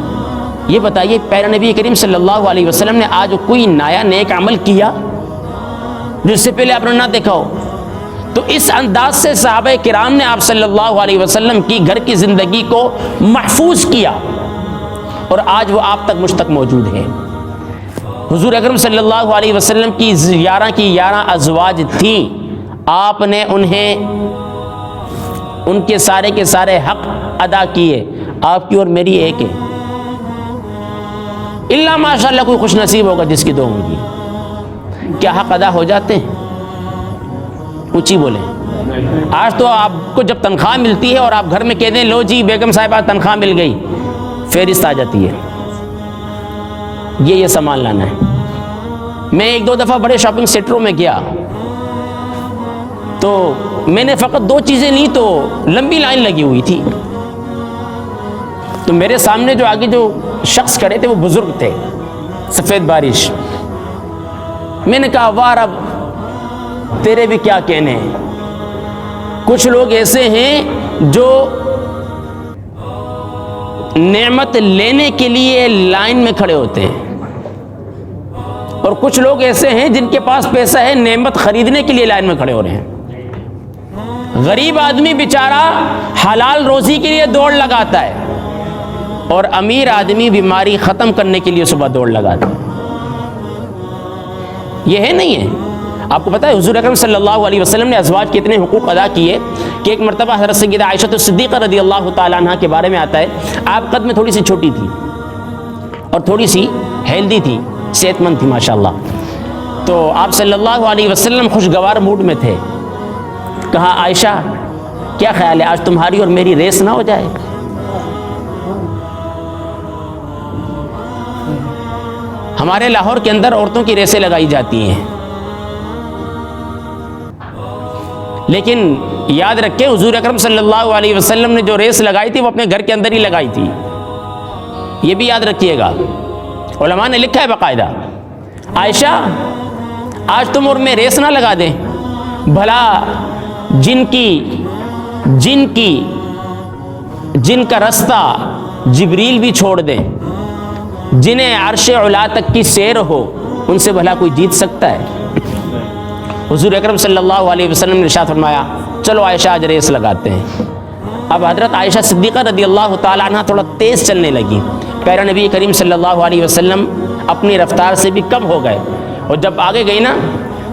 یہ بتائیے پیارے نبی کریم صلی اللہ علیہ وسلم نے آج کوئی نیا نیک عمل کیا جس سے پہلے آپ نے نہ دیکھا ہو؟ تو اس انداز سے صحابہ کرام نے آپ صلی اللہ علیہ وسلم کی گھر کی زندگی کو محفوظ کیا, اور آج وہ آپ تک مجھ تک موجود ہے. حضور اکرم صلی اللہ علیہ وسلم کی 11 ازواج تھیں, آپ نے انہیں ان کے سارے حق ادا کیے. آپ کی اور میری ایک ہے, اللہ ماشاء اللہ کوئی خوش نصیب ہوگا جس کی 2 ہوں گی. کیا حق ادا ہو جاتے ہیں؟ اونچی بولیں. آج تو آپ کو جب تنخواہ ملتی ہے اور آپ گھر میں کہہ دیں لو جی بیگم صاحبہ تنخواہ مل گئی, فہرست آ جاتی ہے, یہ سامان لانا ہے. میں 1-2 دفعہ بڑے شاپنگ سینٹروں میں گیا تو میں نے فقط 2 چیزیں لی تو لمبی لائن لگی ہوئی تھی. تو میرے سامنے جو آگے جو شخص کھڑے تھے وہ بزرگ تھے, سفید بارش. میں نے کہا واہ رب تیرے بھی کیا کہنے ہیں, کچھ لوگ ایسے ہیں جو نعمت لینے کے لیے لائن میں کھڑے ہوتے ہیں، اور کچھ لوگ ایسے ہیں جن کے پاس پیسہ ہے، نعمت خریدنے کے لیے لائن میں کھڑے ہو رہے ہیں۔ غریب آدمی بیچارہ حلال روزی کے لیے دوڑ لگاتا ہے، اور امیر آدمی بیماری ختم کرنے کے لیے صبح دوڑ لگاتا ہے۔ یہ ہے نہیں ہے؟ آپ کو پتہ ہے حضور اکرم صلی اللہ علیہ وسلم نے ازواج کے اتنے حقوق ادا کیے کہ ایک مرتبہ حضرت سیدہ عائشہ صدیقہ رضی اللہ تعالیٰ عنہ کے بارے میں آتا ہے، آپ قد میں تھوڑی سی چھوٹی تھی اور تھوڑی سی ہیلدی تھی، صحت مند تھی ماشاءاللہ۔ تو آپ صلی اللہ علیہ وسلم خوشگوار موڈ میں تھے۔ کہا عائشہ کیا خیال ہے آج تمہاری اور میری ریس نہ ہو جائے؟ ہمارے لاہور کے اندر عورتوں کی ریسیں لگائی جاتی ہیں، لیکن یاد رکھیں حضور اکرم صلی اللہ علیہ وسلم نے جو ریس لگائی تھی وہ اپنے گھر کے اندر ہی لگائی تھی، یہ بھی یاد رکھیے گا۔ علماء نے لکھا ہے باقاعدہ، عائشہ آج تم اور میں ریس نہ لگا دیں، بھلا جن کا رستہ جبریل بھی چھوڑ دیں، جنہیں عرش علا تک کی سیر ہو، ان سے بھلا کوئی جیت سکتا ہے؟ حضور اکرم صلی اللہ علیہ وسلم نے ارشاد فرمایا چلو عائشہ آج ریس لگاتے ہیں۔ اب حضرت عائشہ صدیقہ رضی اللہ تعالیٰ عنہ تھوڑا تیز چلنے لگی، پیارا نبی کریم صلی اللہ علیہ وسلم اپنی رفتار سے بھی کم ہو گئے، اور جب آگے گئی نا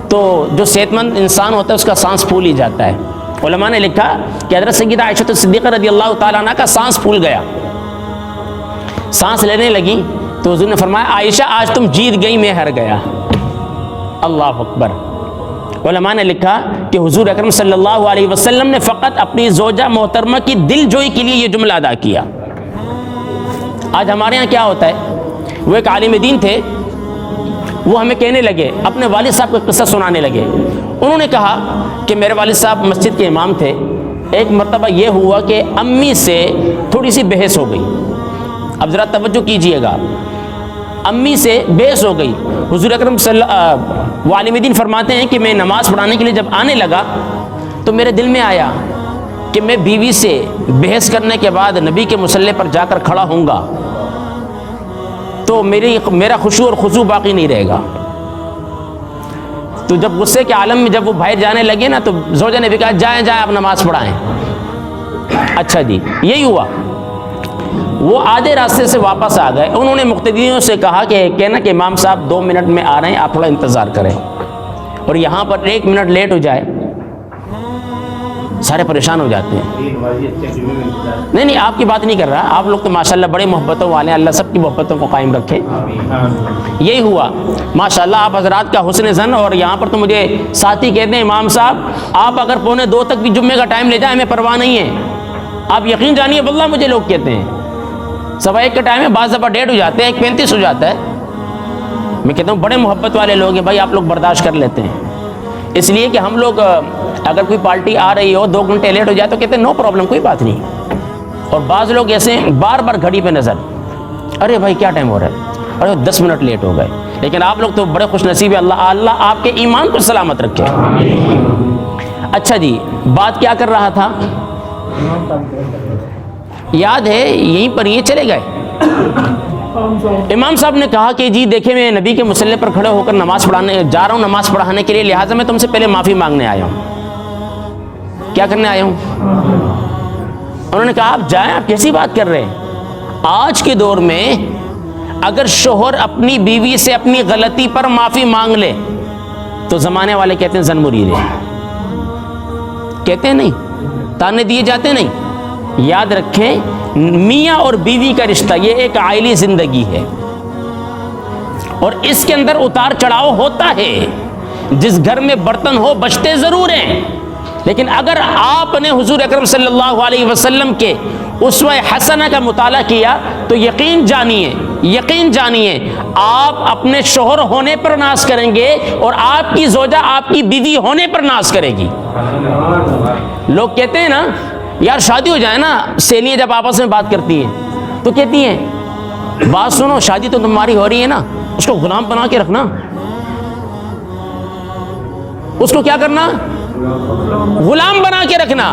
تو جو صحت مند انسان ہوتا ہے اس کا سانس پھول ہی جاتا ہے۔ علماء نے لکھا کہ حضرت سیدہ عائشہ صدیقہ رضی اللہ تعالیٰ عنہ کا سانس پھول گیا، سانس لینے لگی تو حضور نے فرمایا عائشہ آج تم جیت گئی، میں ہار گیا۔ اللہ اکبر۔ علماء نے لکھا کہ حضور اکرم صلی اللہ علیہ وسلم نے فقط اپنی زوجہ محترمہ کی دل جوئی کے لیے یہ جملہ ادا کیا۔ آج ہمارے ہاں کیا ہوتا ہے، وہ ایک عالم دین تھے، وہ ہمیں کہنے لگے، اپنے والد صاحب کا قصہ سنانے لگے۔ انہوں نے کہا کہ میرے والد صاحب مسجد کے امام تھے، ایک مرتبہ یہ ہوا کہ امی سے تھوڑی سی بحث ہو گئی۔ اب ذرا توجہ کیجئے گا، امی سے بحث ہو گئی۔ حضور اکرم وہ عالم دین فرماتے ہیں کہ میں نماز پڑھانے کے لیے جب آنے لگا تو میرے دل میں آیا کہ میں بیوی سے بحث کرنے کے بعد نبی کے مصلی پر جا کر کھڑا ہوں گا تو میرا خشوع اور خضوع باقی نہیں رہے گا۔ تو جب غصے کے عالم میں جب وہ باہر جانے لگے نا تو زوجہ نے بھی کہا جائیں آپ نماز پڑھائیں۔ اچھا جی، یہی ہوا۔ وہ آدھے راستے سے واپس آ گئے، انہوں نے مقتدیوں سے کہا کہ کہنا کہ امام صاحب 2 منٹ میں آ رہے ہیں، آپ تھوڑا انتظار کریں، اور یہاں پر 1 منٹ لیٹ ہو جائے سارے پریشان ہو جاتے ہیں۔ نہیں آپ کی بات نہیں کر رہا، آپ لوگ تو ماشاءاللہ بڑے محبتوں والے ہیں، اللہ سب کی محبتوں کو قائم رکھے۔ یہی ہوا ماشاءاللہ، آپ حضرات کا حسن ظن، اور یہاں پر تو مجھے ساتھی کہتے ہیں امام صاحب آپ اگر 1:45 تک بھی جمعے کا ٹائم لے جائیں ہمیں پرواہ نہیں ہے، آپ یقین جانیے واللہ مجھے لوگ کہتے ہیں 1:15 کا ٹائم ہے، بعض دفعہ 1:30 ہو جاتے ہیں، 1:35 ہو جاتا ہے۔ میں کہتا ہوں بڑے محبت والے لوگ ہیں بھائی، آپ لوگ برداشت کر لیتے ہیں، اس لیے کہ ہم لوگ اگر کوئی پارٹی آ رہی ہو 2 گھنٹے لیٹ ہو جائے تو کہتے ہیں نو پرابلم، کوئی بات نہیں۔ اور بعض لوگ ایسے ہیں بار بار گھڑی پہ نظر، ارے بھائی کیا ٹائم ہو رہا ہے، ارے 10 منٹ لیٹ ہو گئے۔ لیکن آپ لوگ تو بڑے خوش نصیب ہے، اللہ آپ کے ایمان کو سلامت رکھے۔ اچھا جی، بات کیا کر رہا تھا، یاد ہے یہیں پر یہ چلے گئے۔ امام صاحب نے کہا کہ جی دیکھیں میں نبی کے مصلی پر کھڑے ہو کر نماز پڑھانے جا رہا ہوں، نماز پڑھانے کے لیے، لہٰذا میں تم سے پہلے معافی مانگنے آیا ہوں۔ کیا کرنے آیا ہوں؟ انہوں نے کہا آپ جائیں، آپ کیسی بات کر رہے ہیں؟ آج کے دور میں اگر شوہر اپنی بیوی سے اپنی غلطی پر معافی مانگ لے تو زمانے والے کہتے ہیں زن مرید ہے، کہتے ہیں نہیں، تانے دیے جاتے نہیں۔ یاد رکھیں میاں اور بیوی کا رشتہ یہ ایک عائلی زندگی ہے، اور اس کے اندر اتار چڑھاؤ ہوتا ہے۔ جس گھر میں برتن ہو بچتے ضرور ہیں، لیکن اگر آپ نے حضور اکرم صلی اللہ علیہ وسلم کے اسوہ حسنہ کا مطالعہ کیا تو یقین جانیے آپ اپنے شوہر ہونے پر ناز کریں گے، اور آپ کی زوجہ آپ کی بیوی ہونے پر ناز کرے گی۔ لوگ کہتے ہیں نا یار شادی ہو جائے نا، سہیلیاں جب آپس میں بات کرتی ہیں تو کہتی ہیں بات سنو، شادی تو تمہاری ہو رہی ہے نا، اس کو غلام بنا کے رکھنا، اس کو کیا کرنا، غلام بنا کے رکھنا.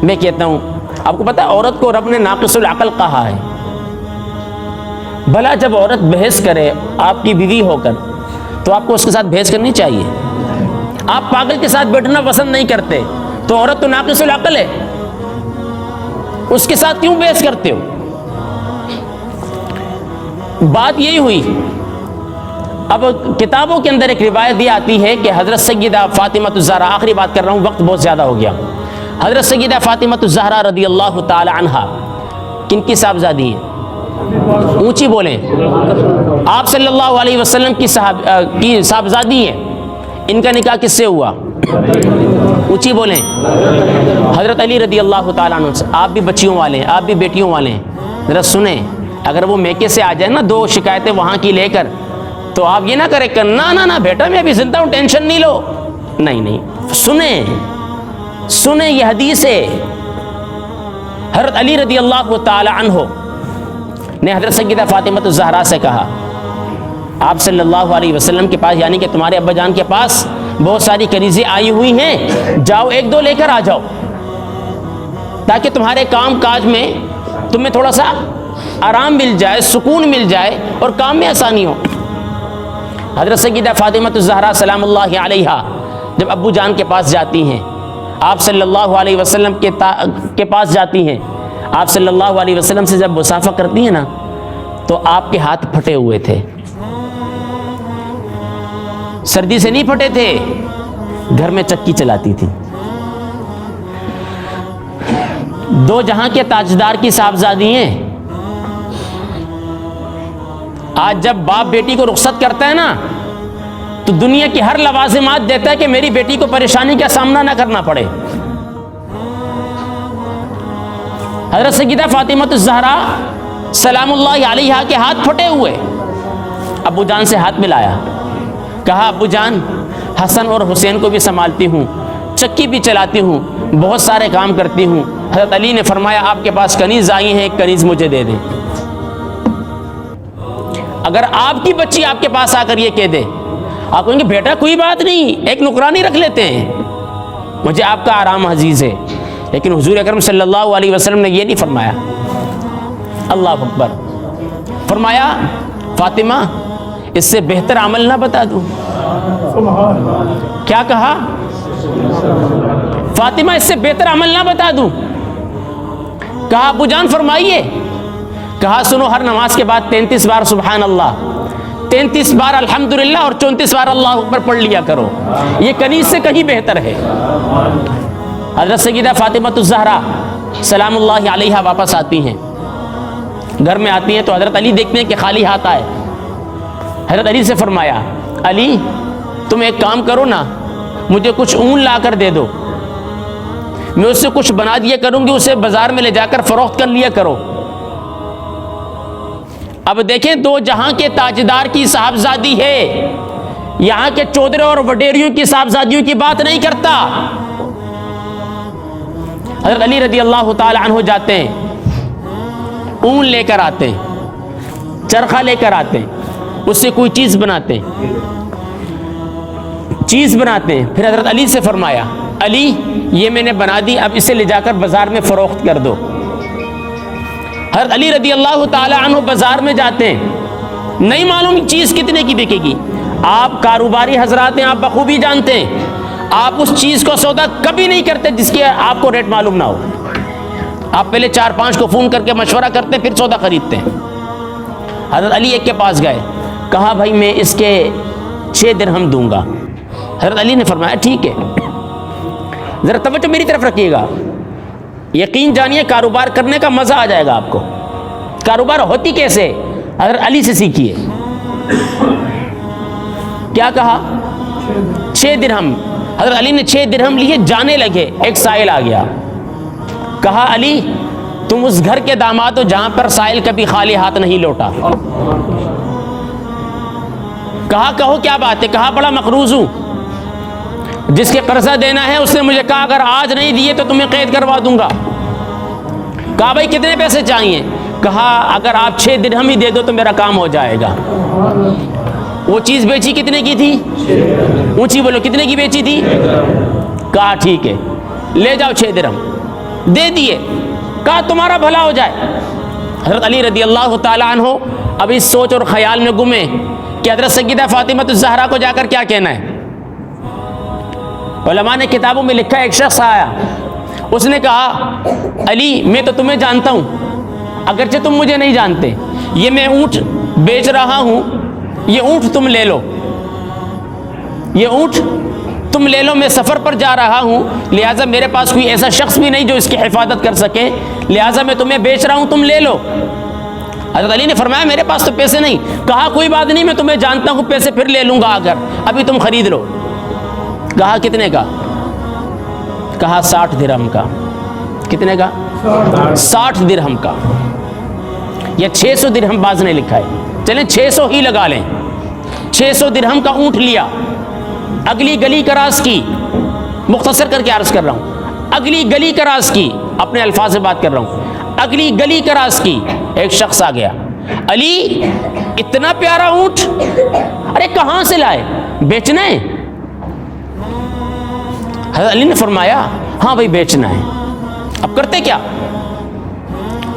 میں کہتا ہوں آپ کو پتا ہے عورت کو رب نے ناقص العقل کہا ہے. بھلا جب عورت بحث کرے آپ کی بیوی ہو کر تو آپ کو اس کے ساتھ بحث کرنی چاہیے. آپ پاگل کے ساتھ بیٹھنا پسند نہیں کرتے تو عورت تو ناقص العقل ہے, اس کے ساتھ کیوں بحث کرتے ہو؟ بات یہی ہوئی. اب کتابوں کے اندر ایک روایت یہ آتی ہے کہ حضرت سیدہ فاطمہ الزہرا, آخری بات کر رہا ہوں وقت بہت زیادہ ہو گیا, حضرت سیدہ فاطمہ الزہرا رضی اللہ تعالی عنہا کن کی صاحبزادی ہیں؟ اونچی بولیں. آپ صلی اللہ علیہ وسلم کی صاحبزادی ہیں. ان کا نکاح کس سے ہوا؟ اونچی بولیں. حضرت علی رضی اللہ تعالیٰ عنہ سے. آپ بھی بچیوں والے ہیں, آپ بھی بیٹیوں والے ہیں. ذرا سنیں, اگر وہ میکے سے آ جائے نا دو شکایتیں وہاں کی لے کر تو آپ یہ نہ کریں کہ نہ بیٹا میں ابھی زندہ ہوں ٹینشن نہیں لو. نہیں, سنیں یہ حدیث ہے. حضرت علی رضی اللہ تعالی عنہ نے حضرت سیدہ فاطمہ الزہرا سے کہا آپ صلی اللہ علیہ وسلم کے پاس, یعنی کہ تمہارے ابا جان کے پاس بہت ساری کنیزیں آئی ہوئی ہیں, جاؤ ایک دو لے کر آ جاؤ تاکہ تمہارے کام کاج میں تمہیں تھوڑا سا آرام مل جائے, سکون مل جائے اور کام میں آسانی ہو. حضرت سیدہ فاطمہ الزہرا سلام اللہ علیہا جب ابو جان کے پاس جاتی ہیں, آپ صلی اللہ علیہ وسلم کے پاس جاتی ہیں, آپ صلی اللہ علیہ وسلم سے جب مصافحہ کرتی ہیں نا تو آپ کے ہاتھ پھٹے ہوئے تھے. سردی سے نہیں پھٹے تھے, گھر میں چکی چلاتی تھی. دو جہاں کے تاجدار کی صاحبزادی ہیں. آج جب باپ بیٹی کو رخصت کرتا ہے نا تو دنیا کی ہر لوازمات دیتا ہے کہ میری بیٹی کو پریشانی کا سامنا نہ کرنا پڑے. حضرت سیدہ فاطمہ الزہرا سلام اللہ علیہا کے ہاتھ پھٹے ہوئے, ابو جان سے ہاتھ ملایا, کہا ابو جان حسن اور حسین کو بھی سنبھالتی ہوں, چکی بھی چلاتی ہوں, بہت سارے کام کرتی ہوں. حضرت علی نے فرمایا آپ کے پاس کنیز آئی ہیں, ایک کنیز مجھے دے دیں. اگر آپ کی بچی آپ کے پاس آ کر یہ کہہ دے, آپ کہیں گے بیٹا کوئی بات نہیں ایک نوکرانی رکھ لیتے ہیں, مجھے آپ کا آرام عزیز ہے. لیکن حضور اکرم صلی اللہ علیہ وسلم نے یہ نہیں فرمایا. اللہ اکبر. فرمایا فاطمہ اس سے بہتر عمل نہ بتا دوں. کیا کہا؟ فاطمہ اس سے بہتر عمل نہ بتا دوں. کہا ابو جان فرمائیے. کہا سنو, ہر نماز کے بعد 33 بار سبحان اللہ, 33 بار الحمدللہ اور 34 بار اللہ اکبر پڑھ لیا کرو, یہ کنیز سے کہیں بہتر ہے. حضرت سیدہ فاطمہ الزہرا سلام اللہ علیہا واپس آتی ہیں, گھر میں آتی ہیں تو حضرت علی دیکھتے ہیں کہ خالی ہاتھ آئے. حضرت علی سے فرمایا علی تم ایک کام کرو نا, مجھے کچھ اون لا کر دے دو, میں اس سے کچھ بنا دیا کروں گی, اسے بازار میں لے جا کر فروخت کر لیا کرو. اب دیکھیں دو جہاں کے تاجدار کی صاحبزادی ہے, یہاں کے چودھرے اور وڈیریوں کی صاحبزادیوں کی بات نہیں کرتا. حضرت علی رضی اللہ تعالی عنہ جاتے ہیں, اون لے کر آتے ہیں, چرخہ لے کر آتے ہیں, اس سے کوئی چیز بناتے ہیں, پھر حضرت علی سے فرمایا علی یہ میں نے بنا دی, اب اسے لے جا کر بازار میں فروخت کر دو. حضرت علی رضی اللہ تعالی عنہ بازار میں جاتے ہیں, نہیں معلوم چیز کتنے کی بکے گی. آپ کاروباری حضرات ہیں, آپ بخوبی جانتے ہیں, آپ اس چیز کو سودا کبھی نہیں کرتے جس کے آپ کو ریٹ معلوم نہ ہو. آپ پہلے 4-5 کو فون کر کے مشورہ کرتے پھر سودا خریدتے ہیں. حضرت علی ایک کے پاس گئے, کہا بھائی میں اس کے 6 درہم دوں گا. حضرت علی نے فرمایا ٹھیک ہے. ذرا توجہ میری طرف رکھیے گا, یقین جانیے کاروبار کرنے کا مزہ آ جائے گا آپ کو. کاروبار ہوتی کیسے, حضرت علی سے سیکھیے. کیا کہا؟ 6 درہم. حضرت علی نے 6 درہم لیے, جانے لگے. ایک سائل آ گیا, کہا علی تم اس گھر کے داماد ہو جہاں پر سائل کبھی خالی ہاتھ نہیں لوٹا. کہا کہو کیا بات ہے؟ کہا بڑا مقروض ہوں, جس کے قرضہ دینا ہے اس نے مجھے کہا اگر آج نہیں دیے تو تمہیں قید کروا دوں گا. کہا بھائی کتنے پیسے چاہیے؟ کہا اگر آپ 6 درہم ہی دے دو تو میرا کام ہو جائے گا. وہ چیز بیچی کتنے کی تھی؟ اونچی بولو, کتنے کی بیچی تھی؟ کہا ٹھیک ہے لے جاؤ 6 درہم، دے دیے، کہا تمہارا بھلا ہو جائے۔ حضرت علی رضی اللہ تعالیٰ عنہ اب اس سوچ اور خیال میں گمے کہ حضرت سیدہ فاطمہ الزہرا کو جا کر کیا کہنا ہے۔ علماء نے کتابوں میں لکھا ہے ایک شخص آیا، اس نے کہا علی میں تو تمہیں جانتا ہوں اگرچہ تم مجھے نہیں جانتے، یہ میں اونٹ بیچ رہا ہوں، یہ اونٹ تم لے لو، یہ اونٹ تم لے لو، میں سفر پر جا رہا ہوں، لہٰذا میرے پاس کوئی ایسا شخص بھی نہیں جو اس کی حفاظت کر سکے، لہٰذا میں تمہیں بیچ رہا ہوں، تم لے لو۔ حضرت علی نے فرمایا میرے پاس تو پیسے نہیں، کہا کوئی بات نہیں میں تمہیں جانتا ہوں، پیسے پھر لے لوں گا اگر، ابھی تم خرید لو۔ کہا کتنے کا؟ کہا 60 درہم کا۔ کتنے کا؟ 60 درہم کا، یا 600 درہم باز نے لکھا ہے، چلیں 600 ہی لگا لیں۔ 600 درہم کا اونٹ لیا، اگلی گلی کراس کی، مختصر کر کے عرض کر رہا ہوں، اگلی گلی کراس کی، اپنے الفاظ سے بات کر رہا ہوں، اگلی گلی کراس کی، ایک شخص آ گیا، علی اتنا پیارا اونٹ، ارے کہاں سے لائے، بیچنا ہے؟ حضرت علی نے فرمایا ہاں بھائی بیچنا ہے۔ اب کرتے کیا؟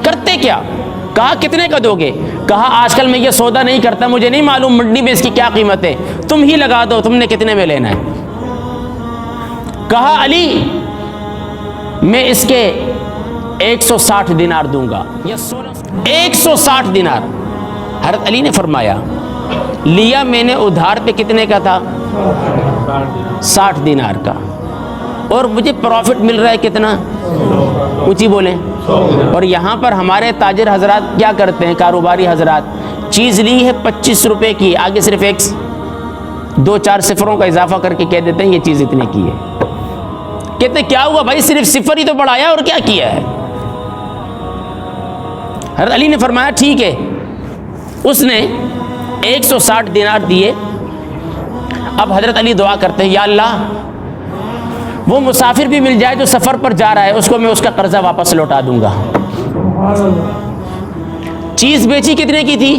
کرتے کیا؟ کہا کتنے کا دو گے؟ کہا آج کل میں یہ سودا نہیں کرتا، مجھے نہیں معلوم منڈی میں اس کی کیا قیمت ہے، تم ہی لگا دو، تم نے کتنے میں لینا ہے؟ کہا علی میں اس کے 160 دینار دوں گا، یا 160 دینار۔ حضرت علی نے فرمایا لیا میں نے ادھار پہ کتنے کا تھا؟ 60 دینار کا، اور مجھے پروفٹ مل رہا ہے کتنا؟ اونچی بولیں۔ اور یہاں پر ہمارے تاجر حضرات کیا کرتے ہیں، کاروباری حضرات، چیز لی ہے 25 روپے کی، آگے صرف 2-4 صفروں کا اضافہ کر کے کہہ دیتے ہیں یہ چیز اتنے کی ہے۔ کہتے کیا ہوا بھائی، صرف صفر ہی تو بڑھایا اور کیا کیا ہے؟ حضرت علی نے فرمایا ٹھیک ہے، اس نے 160 دینار دیے۔ اب حضرت علی دعا کرتے ہیں یا اللہ وہ مسافر بھی مل جائے جو سفر پر جا رہا ہے، اس کو میں اس کا قرضہ واپس لوٹا دوں گا۔ چیز بیچی کتنے کی تھی؟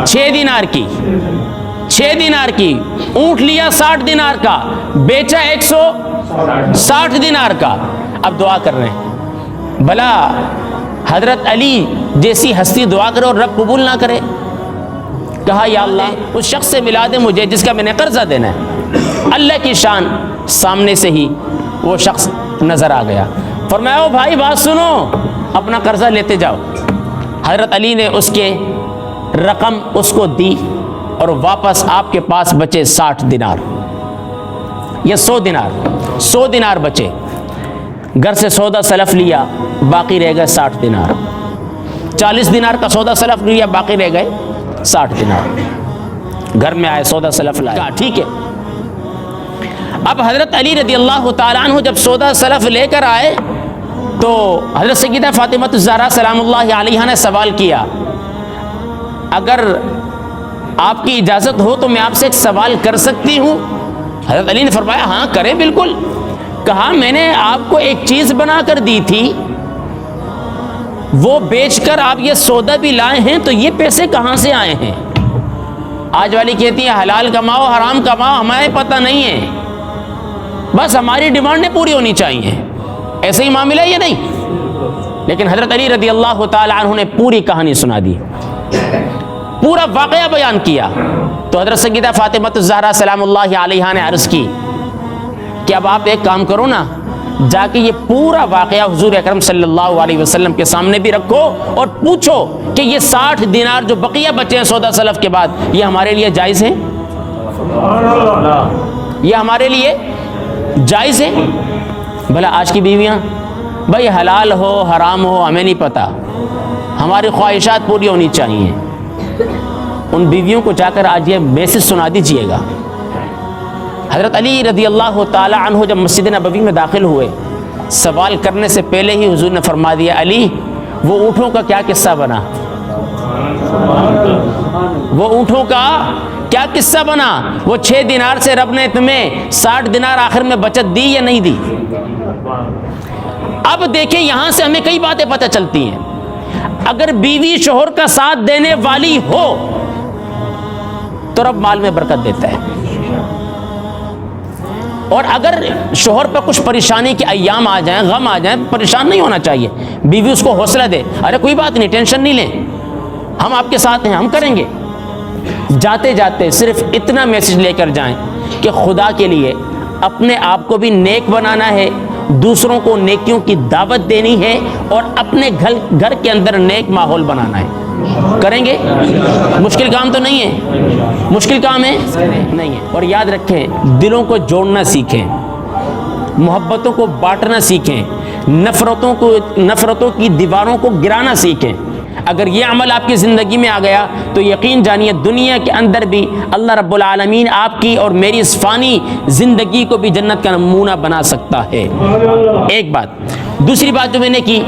6 دینار کی، 6 دینار کی، اونٹ لیا 60 دینار کا، بیچا 160 دینار کا۔ اب دعا کر رہے ہیں بھلا حضرت علی جیسی ہستی دعا کرے اور رب قبول نہ کرے؟ کہا یا اللہ اس شخص سے ملا دے مجھے جس کا میں نے قرضہ دینا ہے۔ اللہ کی شان، سامنے سے ہی وہ شخص نظر آ گیا۔ فرمایا او بھائی بات سنو، اپنا قرضہ لیتے جاؤ۔ حضرت علی نے اس کے رقم اس کو دی اور واپس آپ کے پاس بچے 60 دینار یا 100 دینار، 100 دینار بچے۔ گھر سے سودا سلف لیا، باقی رہ گئے 60 دینار۔ 40 دینار کا سودا سلف لیا، باقی رہ گئے 60 دینار۔ گھر میں آئے سودا سلف لایا، ٹھیک ہے۔ اب حضرت علی رضی اللہ تعالیٰ عنہ جب سودا سلف لے کر آئے تو حضرت سیدہ فاطمہ الزہرا سلام اللہ علیہا نے سوال کیا اگر آپ کی اجازت ہو تو میں آپ سے ایک سوال کر سکتی ہوں؟ حضرت علی نے فرمایا ہاں کریں بالکل۔ کہا میں نے آپ کو ایک چیز بنا کر دی تھی، وہ بیچ کر آپ یہ سودا بھی لائے ہیں، تو یہ پیسے کہاں سے آئے ہیں؟ آج والی کہتی ہے حلال کماؤ حرام کماؤ ہمیں پتہ نہیں ہے، بس ہماری ڈیمانڈیں پوری ہونی چاہیے، ایسے ہی معاملہ یہ نہیں۔ لیکن حضرت علی رضی اللہ تعالی عنہ نے پوری کہانی سنا دی، پورا واقعہ بیان کیا۔ تو حضرت سیدہ فاطمہ الزہرا سلام اللہ علیہا نے عرض کی کہ اب آپ ایک کام کرو نا، جا کے یہ پورا واقعہ حضور اکرم صلی اللہ علیہ وسلم کے سامنے بھی رکھو اور پوچھو کہ یہ 60 دینار جو بقیہ بچے ہیں سودا سلف کے بعد، یہ ہمارے لیے جائز ہیں؟ یہ ہمارے لیے جائز ہے؟ بھلا آج کی بیویاں بھائی حلال ہو حرام ہو ہمیں نہیں پتہ، ہماری خواہشات پوری ہونی چاہیے، ان بیویوں کو جا کر آج یہ میسج سنا دیجئے گا۔ حضرت علی رضی اللہ تعالی عنہ جب مسجد نبوی میں داخل ہوئے، سوال کرنے سے پہلے ہی حضور نے فرما دیا علی وہ اونٹوں کا کیا قصہ بنا؟ وہ اونٹوں کا کیا قصہ بنا؟ وہ 6 دینار سے رب نے تمہیں 60 دینار آخر میں بچت دی یا نہیں دی؟ اب دیکھیں یہاں سے ہمیں کئی باتیں پتہ چلتی ہیں۔ اگر بیوی شوہر کا ساتھ دینے والی ہو تو رب مال میں برکت دیتا ہے، اور اگر شوہر پر کچھ پریشانی کے ایام آ جائیں، غم آ جائیں، پریشان نہیں ہونا چاہیے. بیوی اس کو حوصلہ دے، ارے کوئی بات نہیں، ٹینشن نہیں لیں، ہم آپ کے ساتھ ہیں، ہم کریں گے. جاتے جاتے صرف اتنا میسج لے کر جائیں کہ خدا کے لیے اپنے آپ کو بھی نیک بنانا ہے، دوسروں کو نیکیوں کی دعوت دینی ہے، اور اپنے گھر کے اندر نیک ماحول بنانا ہے. کریں گے؟ مشکل کام تو نہیں ہے، مشکل کام ہے نہیں ہے. اور یاد رکھیں، دلوں کو جوڑنا سیکھیں، محبتوں کو بانٹنا سیکھیں، نفرتوں کی دیواروں کو گرانا سیکھیں. اگر یہ عمل آپ کی زندگی میں آ گیا تو یقین جانیے دنیا کے اندر بھی اللہ رب العالمین آپ کی اور میری اس فانی زندگی کو بھی جنت کا نمونہ بنا سکتا ہے. ایک بات. دوسری بات جو میں نے کی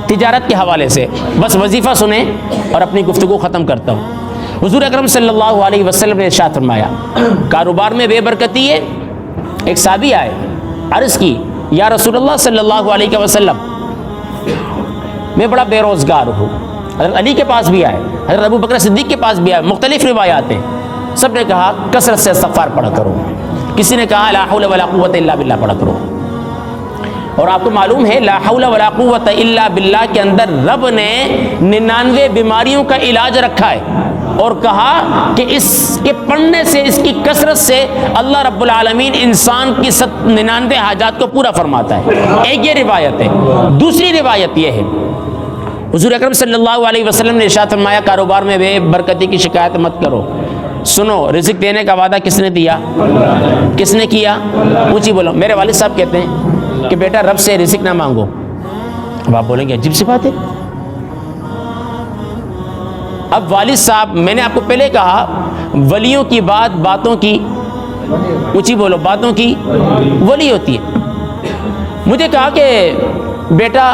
تجارت کے حوالے سے، بس وظیفہ سنیں اور اپنی گفتگو ختم کرتا ہوں. حضور اکرم صلی اللہ علیہ وسلم نے ارشاد فرمایا کاروبار میں بے برکتی ہے. ایک صحابی آئے، عرض کی یا رسول اللہ صلی اللہ علیہ وسلم میں بڑا بے روزگار ہوں. حضرت علی کے پاس بھی آئے، حضرت ابو بکر صدیق کے پاس بھی آئے، مختلف روایات ہیں. سب نے کہا کثرت سے استغفار پڑھا کرو. کسی نے کہا لا حول ولا قوت الا باللہ پڑھا کرو. اور آپ کو معلوم ہے لا حول ولا قوت الا باللہ کے اندر رب نے 99 بیماریوں کا علاج رکھا ہے، اور کہا کہ اس کے پڑھنے سے، اس کی کثرت سے اللہ رب العالمین انسان کی 99 حاجات کو پورا فرماتا ہے. ایک یہ روایت ہے. دوسری روایت یہ ہے حضور اکرم صلی اللہ علیہ وسلم نے ارشاد فرمایا کاروبار میں بے برکتی کی شکایت مت کرو. سنو، رزق دینے کا وعدہ کس نے دیا؟ کس نے کیا؟ اونچی بولو. میرے والد صاحب کہتے ہیں کہ بیٹا رب سے رزق نہ مانگو. اب آپ بولیں گے عجیب سی بات ہے. اب والد صاحب، میں نے آپ کو پہلے کہا ولیوں کی بات باتوں کی، اونچی بولو، باتوں کی ولی ہوتی ہے. مجھے کہا کہ بیٹا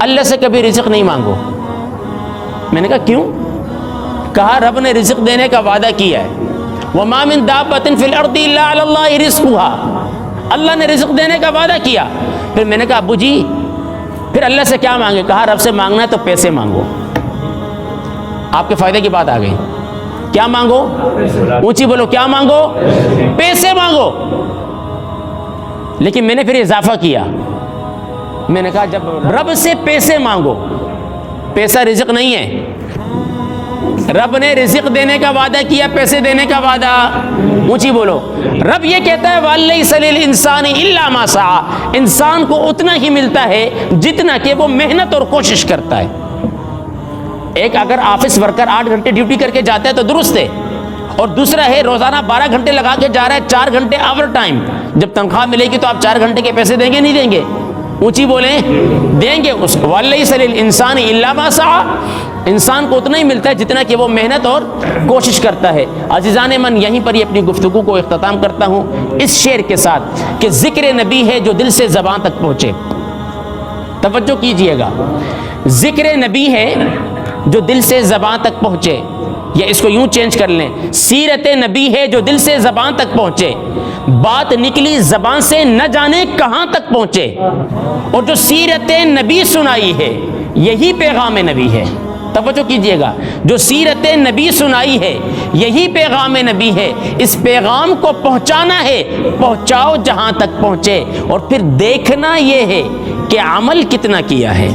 اللہ سے کبھی رزق نہیں مانگو. میں نے کہا کیوں؟ کہا رب نے رزق دینے کا وعدہ کیا ہے. وَمَا مِن دَابَّةٍ فِي الْأَرْضِ إِلَّا عَلَى اللَّهِ رِزْقُهَا. اللہ نے رزق دینے کا وعدہ کیا. پھر میں نے کہا ابو جی پھر اللہ سے کیا مانگے؟ کہا رب سے مانگنا ہے تو پیسے مانگو. آپ کے فائدے کی بات آ گئی. کیا مانگو؟ اونچی بولو، کیا مانگو؟ پیسے مانگو. لیکن میں نے پھر اضافہ کیا، میں نے کہا جب رب سے پیسے مانگو، پیسہ رزق نہیں ہے. رب نے رزق دینے کا وعدہ کیا، پیسے دینے کا وعدہ. اونچی بولو. رب یہ کہتا ہے وَلَيْسَ لِلْإِنسَانِ إِلَّا مَا سَعَى. انسان کو اتنا ہی ملتا ہے جتنا کہ وہ محنت اور کوشش کرتا ہے. ایک اگر آفس ورکر 8 گھنٹے ڈیوٹی کر کے جاتا ہے تو درست ہے، اور دوسرا ہے روزانہ 12 گھنٹے لگا کے جا رہا ہے، 4 گھنٹے اوور ٹائم. جب تنخواہ ملے گی تو آپ 4 گھنٹے کے پیسے دیں گے نہیں دیں گے؟ اونچی بولیں، دیں گے. اس وَلَيْسَ لِلْإِنسَانِ إِلَّا مَا سَعَى. انسان کو اتنا ہی ملتا ہے جتنا کہ وہ محنت اور کوشش کرتا ہے. عزیزان من، یہیں پر ہی اپنی گفتگو کو اختتام کرتا ہوں اس شعر کے ساتھ کہ ذکر نبی ہے جو دل سے زبان تک پہنچے. توجہ کیجئے گا، ذکر نبی ہے جو دل سے زبان تک پہنچے، یا اس کو یوں چینج کر لیں، سیرت نبی ہے جو دل سے زبان تک پہنچے. بات نکلی زبان سے نہ جانے کہاں تک پہنچے، اور جو سیرت نبی سنائی ہے یہی پیغام نبی ہے. توجہ کیجئے گا، جو سیرت نبی سنائی ہے یہی پیغام نبی ہے. اس پیغام کو پہنچانا ہے، پہنچاؤ جہاں تک پہنچے. اور پھر دیکھنا یہ ہے کہ عمل کتنا کیا ہے.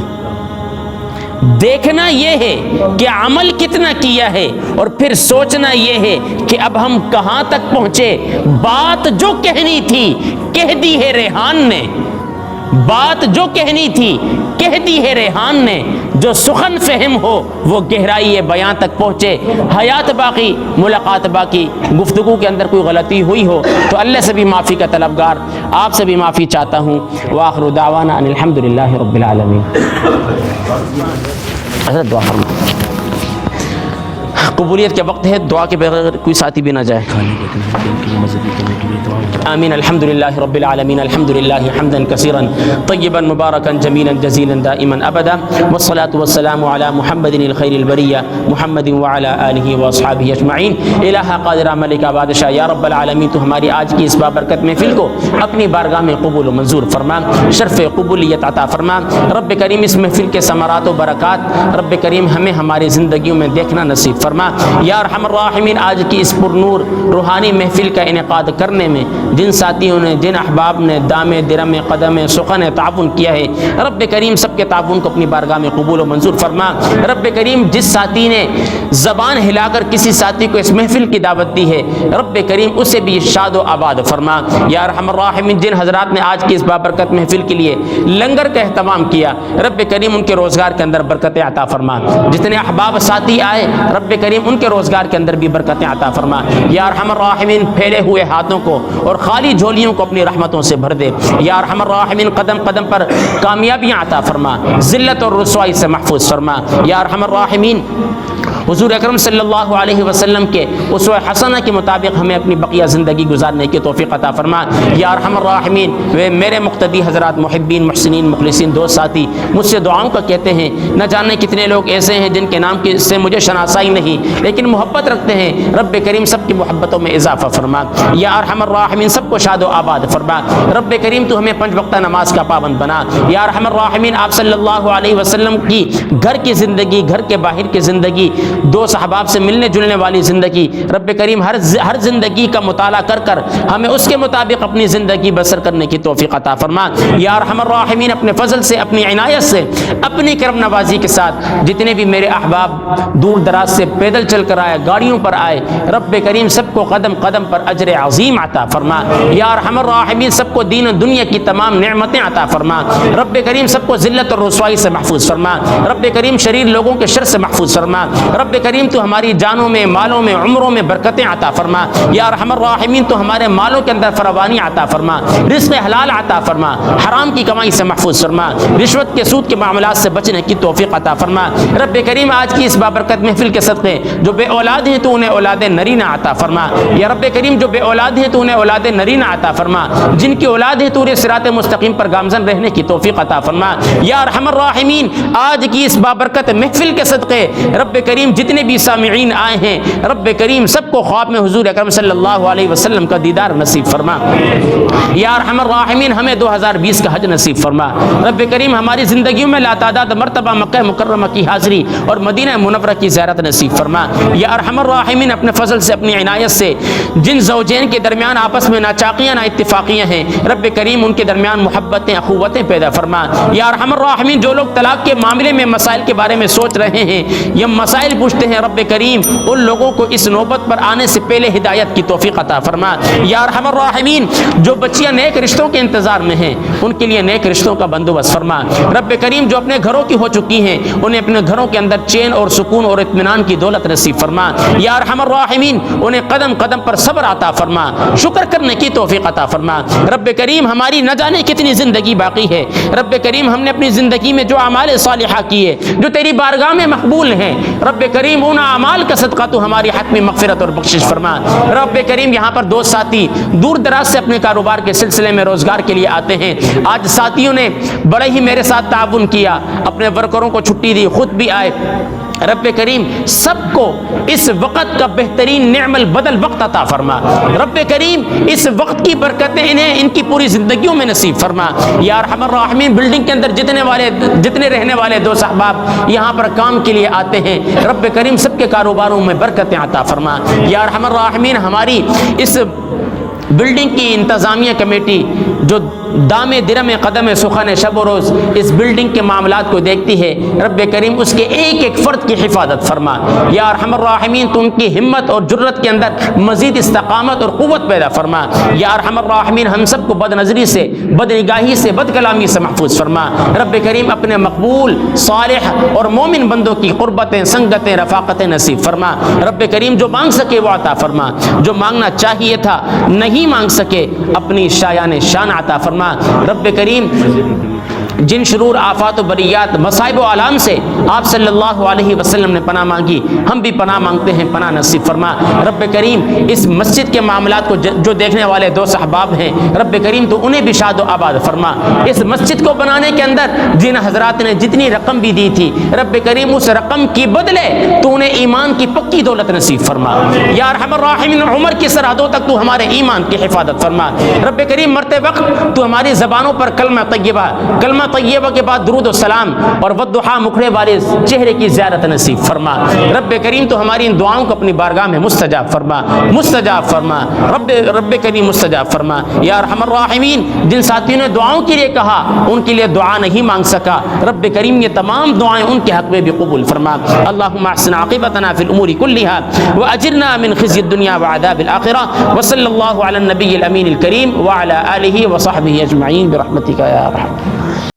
دیکھنا یہ ہے کہ عمل کتنا کیا ہے، اور پھر سوچنا یہ ہے کہ اب ہم کہاں تک پہنچے. بات جو کہنی تھی کہہ دی ہے ریحان نے. بات جو کہنی تھی کہہ دی ہے ریحان نے. جو سخن فہم ہو وہ گہرائی بیاں تک پہنچے. حیات باقی، ملاقات باقی. گفتگو کے اندر کوئی غلطی ہوئی ہو تو اللہ سے بھی معافی کا طلبگار، آپ سے بھی معافی چاہتا ہوں. وآخر دعوانا ان الحمدللہ رب العالمین. حضرت دعا فرمائیں. قبولیت کے وقت ہے، دعا کے بغیر کوئی ساتھی بھی نہ جائے. آمین. الحمدللہ رب العالمین. الحمدللہ حمدا کثیرا طیبا مبارکا جمیلا جزیلا دائما ابدا، والصلاة والسلام علی محمد الخیر البریہ محمد وعلی آلہ واصحابہ اجمعین. الہ قادر ملکہ بادشاہ، یا رب العالمین تو ہماری آج کی اس بابرکت محفل کو اپنی بارگاہ میں قبول و منظور فرما، شرف قبولیت عطا فرما. رب کریم اس محفل کے ثمرات و برکات رب کریم ہمیں ہماری زندگیوں میں دیکھنا نصیب فرما. یا ارحم الراحمین آج کی اس پرنور روحانی محفل کا انعقاد کرنے میں جن ساتھیوں نے جن احباب نے دام درم قدم سخن تعاون کیا ہے رب کریم سب کے تعاون کو اپنی بارگاہ میں قبول و منظور فرما۔ رب کریم جس ساتھی نے زبان ہلا کر کسی ساتھی کو اس محفل کی دعوت دی ہے رب کریم اسے بھی شاد و آباد فرما۔ یا ارحم الراحمین جن حضرات نے آج کی اس بابرکت محفل کے لیے لنگر کا اہتمام کیا رب کریم ان کے روزگار کے اندر برکتیں عطا فرما۔ جتنے احباب ساتھی آئے رب کریم ان کے روزگار کے اندر بھی برکتیں عطا فرما۔ یا ارحم الراحمین پھیلے ہوئے ہاتھوں کو اور خالی جھولیوں کو اپنی رحمتوں سے بھر دے۔ یا ارحم الراحمین قدم قدم پر کامیابیاں عطا فرما، ذلت اور رسوائی سے محفوظ فرما۔ یا ارحم الراحمین حضور اکرم صلی اللہ علیہ وسلم کے اسوہ حسنہ کے مطابق ہمیں اپنی بقیہ زندگی گزارنے کی توفیق عطا فرما۔ یا ارحم الراحمین میرے مقتدی حضرات محبین محسنین مخلصین دوست ساتھی مجھ سے دعاؤں کا کہتے ہیں، نہ جانے کتنے لوگ ایسے ہیں جن کے نام سے مجھے شناسائی نہیں لیکن محبت رکھتے ہیں، رب کریم سب کی محبتوں میں اضافہ فرما۔ یا ارحم الراحمین سب کو شاد و آباد فرما۔ رب کریم تو ہمیں 5 وقتہ نماز کا پابند بنا۔ یا ارحم الراحمین آپ صلی اللہ علیہ وسلم کی گھر کی زندگی، گھر کے باہر کی زندگی، دوست احباب سے ملنے جلنے والی زندگی، رب کریم ہر زندگی کا مطالعہ کر کر ہمیں اس کے مطابق اپنی زندگی بسر کرنے کی توفیق عطا فرما۔ یا ارحم الراحمین اپنے فضل سے، اپنی عنایت سے، اپنی کرم نوازی کے ساتھ جتنے بھی میرے احباب دور دراز سے پیدل چل کر آئے، گاڑیوں پر آئے، رب کریم سب کو قدم قدم پر اجر عظیم عطا فرما۔ یا ارحم الراحمین سب کو دین و دنیا کی تمام نعمتیں عطا فرما۔ رب کریم سب کو ذلت اور رسوائی سے محفوظ فرما۔ رب کریم شریر لوگوں کے شر سے محفوظ فرما۔ رب کریم تو ہماری جانوں میں، مالوں میں، عمروں میں برکتیں عطا فرما۔ یا ارحم الراحمین تو ہمارے مالوں کے اندر فراوانی عطا فرما، رزق حلال عطا فرما، حرام کی کمائی سے محفوظ فرما، رشوت کے سود کے معاملات سے بچنے کی توفیق عطا فرما۔ رب کریم آج کی اس بابرکت محفل کے صدقے جو بے اولاد ہیں تو انہیں اولاد نرینہ عطا فرما۔ یا رب کریم جو بے اولاد ہیں تو انہیں اولاد نرینہ عطا فرما، جن کی اولاد ہے تو انہیں صراط مستقیم پر گامزن رہنے کی توفیق عطا فرما۔ یا ارحم الراحمین آج کی اس بابرکت محفل کے صدقے رب کریم جتنے بھی سامعین آئے ہیں رب کریم سب کو خواب میں حضور اکرم صلی اللہ علیہ وسلم کا دیدار نصیب فرما۔ یا ارحم الراحمین ہمیں 2020 کا حج نصیب فرما۔ رب کریم ہماری زندگیوں میں لاتعداد مرتبہ مکہ مکرمہ کی حاضری اور مدینہ منورہ کی زیارت نصیب فرما۔ یا ارحم الراحمین اپنے فضل سے، اپنی عنایت سے جن زوجین کے درمیان آپس میں ناچاقیاں نہ اتفاقیاں ہیں رب کریم ان کے درمیان محبتیں اخوتیں پیدا فرما۔ یا ارحم الراحمین جو لوگ طلاق کے معاملے میں مسائل کے بارے میں سوچ رہے ہیں یا مسائل پوچھتے ہیں رب کریم ان لوگوں کو اس نوبت پر آنے سے پہلے ہدایت کی توفیق عطا فرما۔ یا ارحم الراحمین جو بچیاں نیک رشتوں کے انتظار میں ہیں ان کے لیے نیک رشتوں کا بندوبست فرما۔ رب کریم جو اپنے گھروں کی ہو چکی ہیں انہیں اپنے گھروں کے اندر چین اور سکون اور اطمینان کی دولت نصیب فرما۔ یا ارحم الراحمین انہیں قدم قدم پر صبر عطا فرما، شکر کرنے کی توفیق عطا فرما۔ رب کریم ہماری نہ جانے کتنی زندگی باقی ہے، رب کریم ہم نے اپنی زندگی میں جو اعمال صالحہ کیے جو تیری بارگاہ میں مقبول ہیں رب کریم ان اعمال کا صدقہ تو ہماری حتمی مغفرت اور بخشش فرما۔ رب کریم یہاں پر دوست ساتھی دور دراز سے اپنے کاروبار کے سلسلے میں روزگار کے لیے آتے ہیں، آج ساتھیوں نے بڑے ہی میرے ساتھ تعاون کیا، اپنے ورکروں کو چھٹی دی، خود بھی آئے، رب کریم سب کو اس وقت کا بہترین نعم البدل وقت عطا فرما۔ رب کریم اس وقت کی برکتیں انہیں ان کی پوری زندگیوں میں نصیب فرما۔ یا ارحم الراحمین بلڈنگ کے اندر جتنے رہنے والے دو احباب یہاں پر کام کے لیے آتے ہیں رب کریم سب کے کاروباروں میں برکتیں عطا فرما۔ یا ارحم الراحمین ہماری اس بلڈنگ کی انتظامیہ کمیٹی جو دام درم قدم سخن شب و روز اس بلڈنگ کے معاملات کو دیکھتی ہے رب کریم اس کے ایک ایک فرد کی حفاظت فرما۔ یا ارحم الراحمین تو ان کی ہمت اور جرت کے اندر مزید استقامت اور قوت پیدا فرما۔ یا ارحم الراحمین ہم سب کو بد نظری سے، بد نگاہی سے، بد کلامی سے محفوظ فرما۔ رب کریم اپنے مقبول صالح اور مومن بندوں کی قربتیں، سنگتیں، رفاقتیں نصیب فرما۔ رب کریم جو مانگ سکے وہ عطا فرما، جو مانگنا چاہیے تھا نہیں مانگ سکے اپنی شایان شان عطا فرما۔ رب کریم جن شرور آفات و بریات مصائب و آلام سے آپ صلی اللہ علیہ وسلم نے پناہ مانگی ہم بھی پناہ مانگتے ہیں، پناہ نصیب فرما۔ رب کریم اس مسجد کے معاملات کو جو دیکھنے والے دو احباب ہیں رب کریم تو انہیں بھی شاد و آباد فرما۔ اس مسجد کو بنانے کے اندر جن حضرات نے جتنی رقم بھی دی تھی رب کریم اس رقم کی بدلے تو انہیں ایمان کی پکی دولت نصیب فرما۔ یا ارحم الراحمین عمر کی سرحدوں تک تو ہمارے ایمان کی حفاظت فرما۔ رب کریم مرتے وقت تو ہماری زبانوں پر کلمہ طیبہ، کلمہ طیبہ کے بعد درود و سلام اور والضحیٰ مکھڑے والے چہرے کی زیارت نصیب فرما۔ رب کریم تو ہماری ان دعاؤں کو اپنی بارگاہ میں مستجاب فرما، مستجاب فرما، رب کریم مستجاب فرما یا ارحم الراحمین۔ جن ساتھیوں نے دعاؤں کے لیے کہا ان کے لیے دعا نہیں مانگ سکا، رب کریم یہ تمام دعائیں ان کے حق میں بھی قبول فرما۔ اللہم احسن عاقبتنا فی الامور کلھا واجرنا من خزي الدنيا وعذاب الآخرة، وصلى الله على النبي الأمين الكريم وعلى آله وصحبه أجمعين برحمتك يا أرحم۔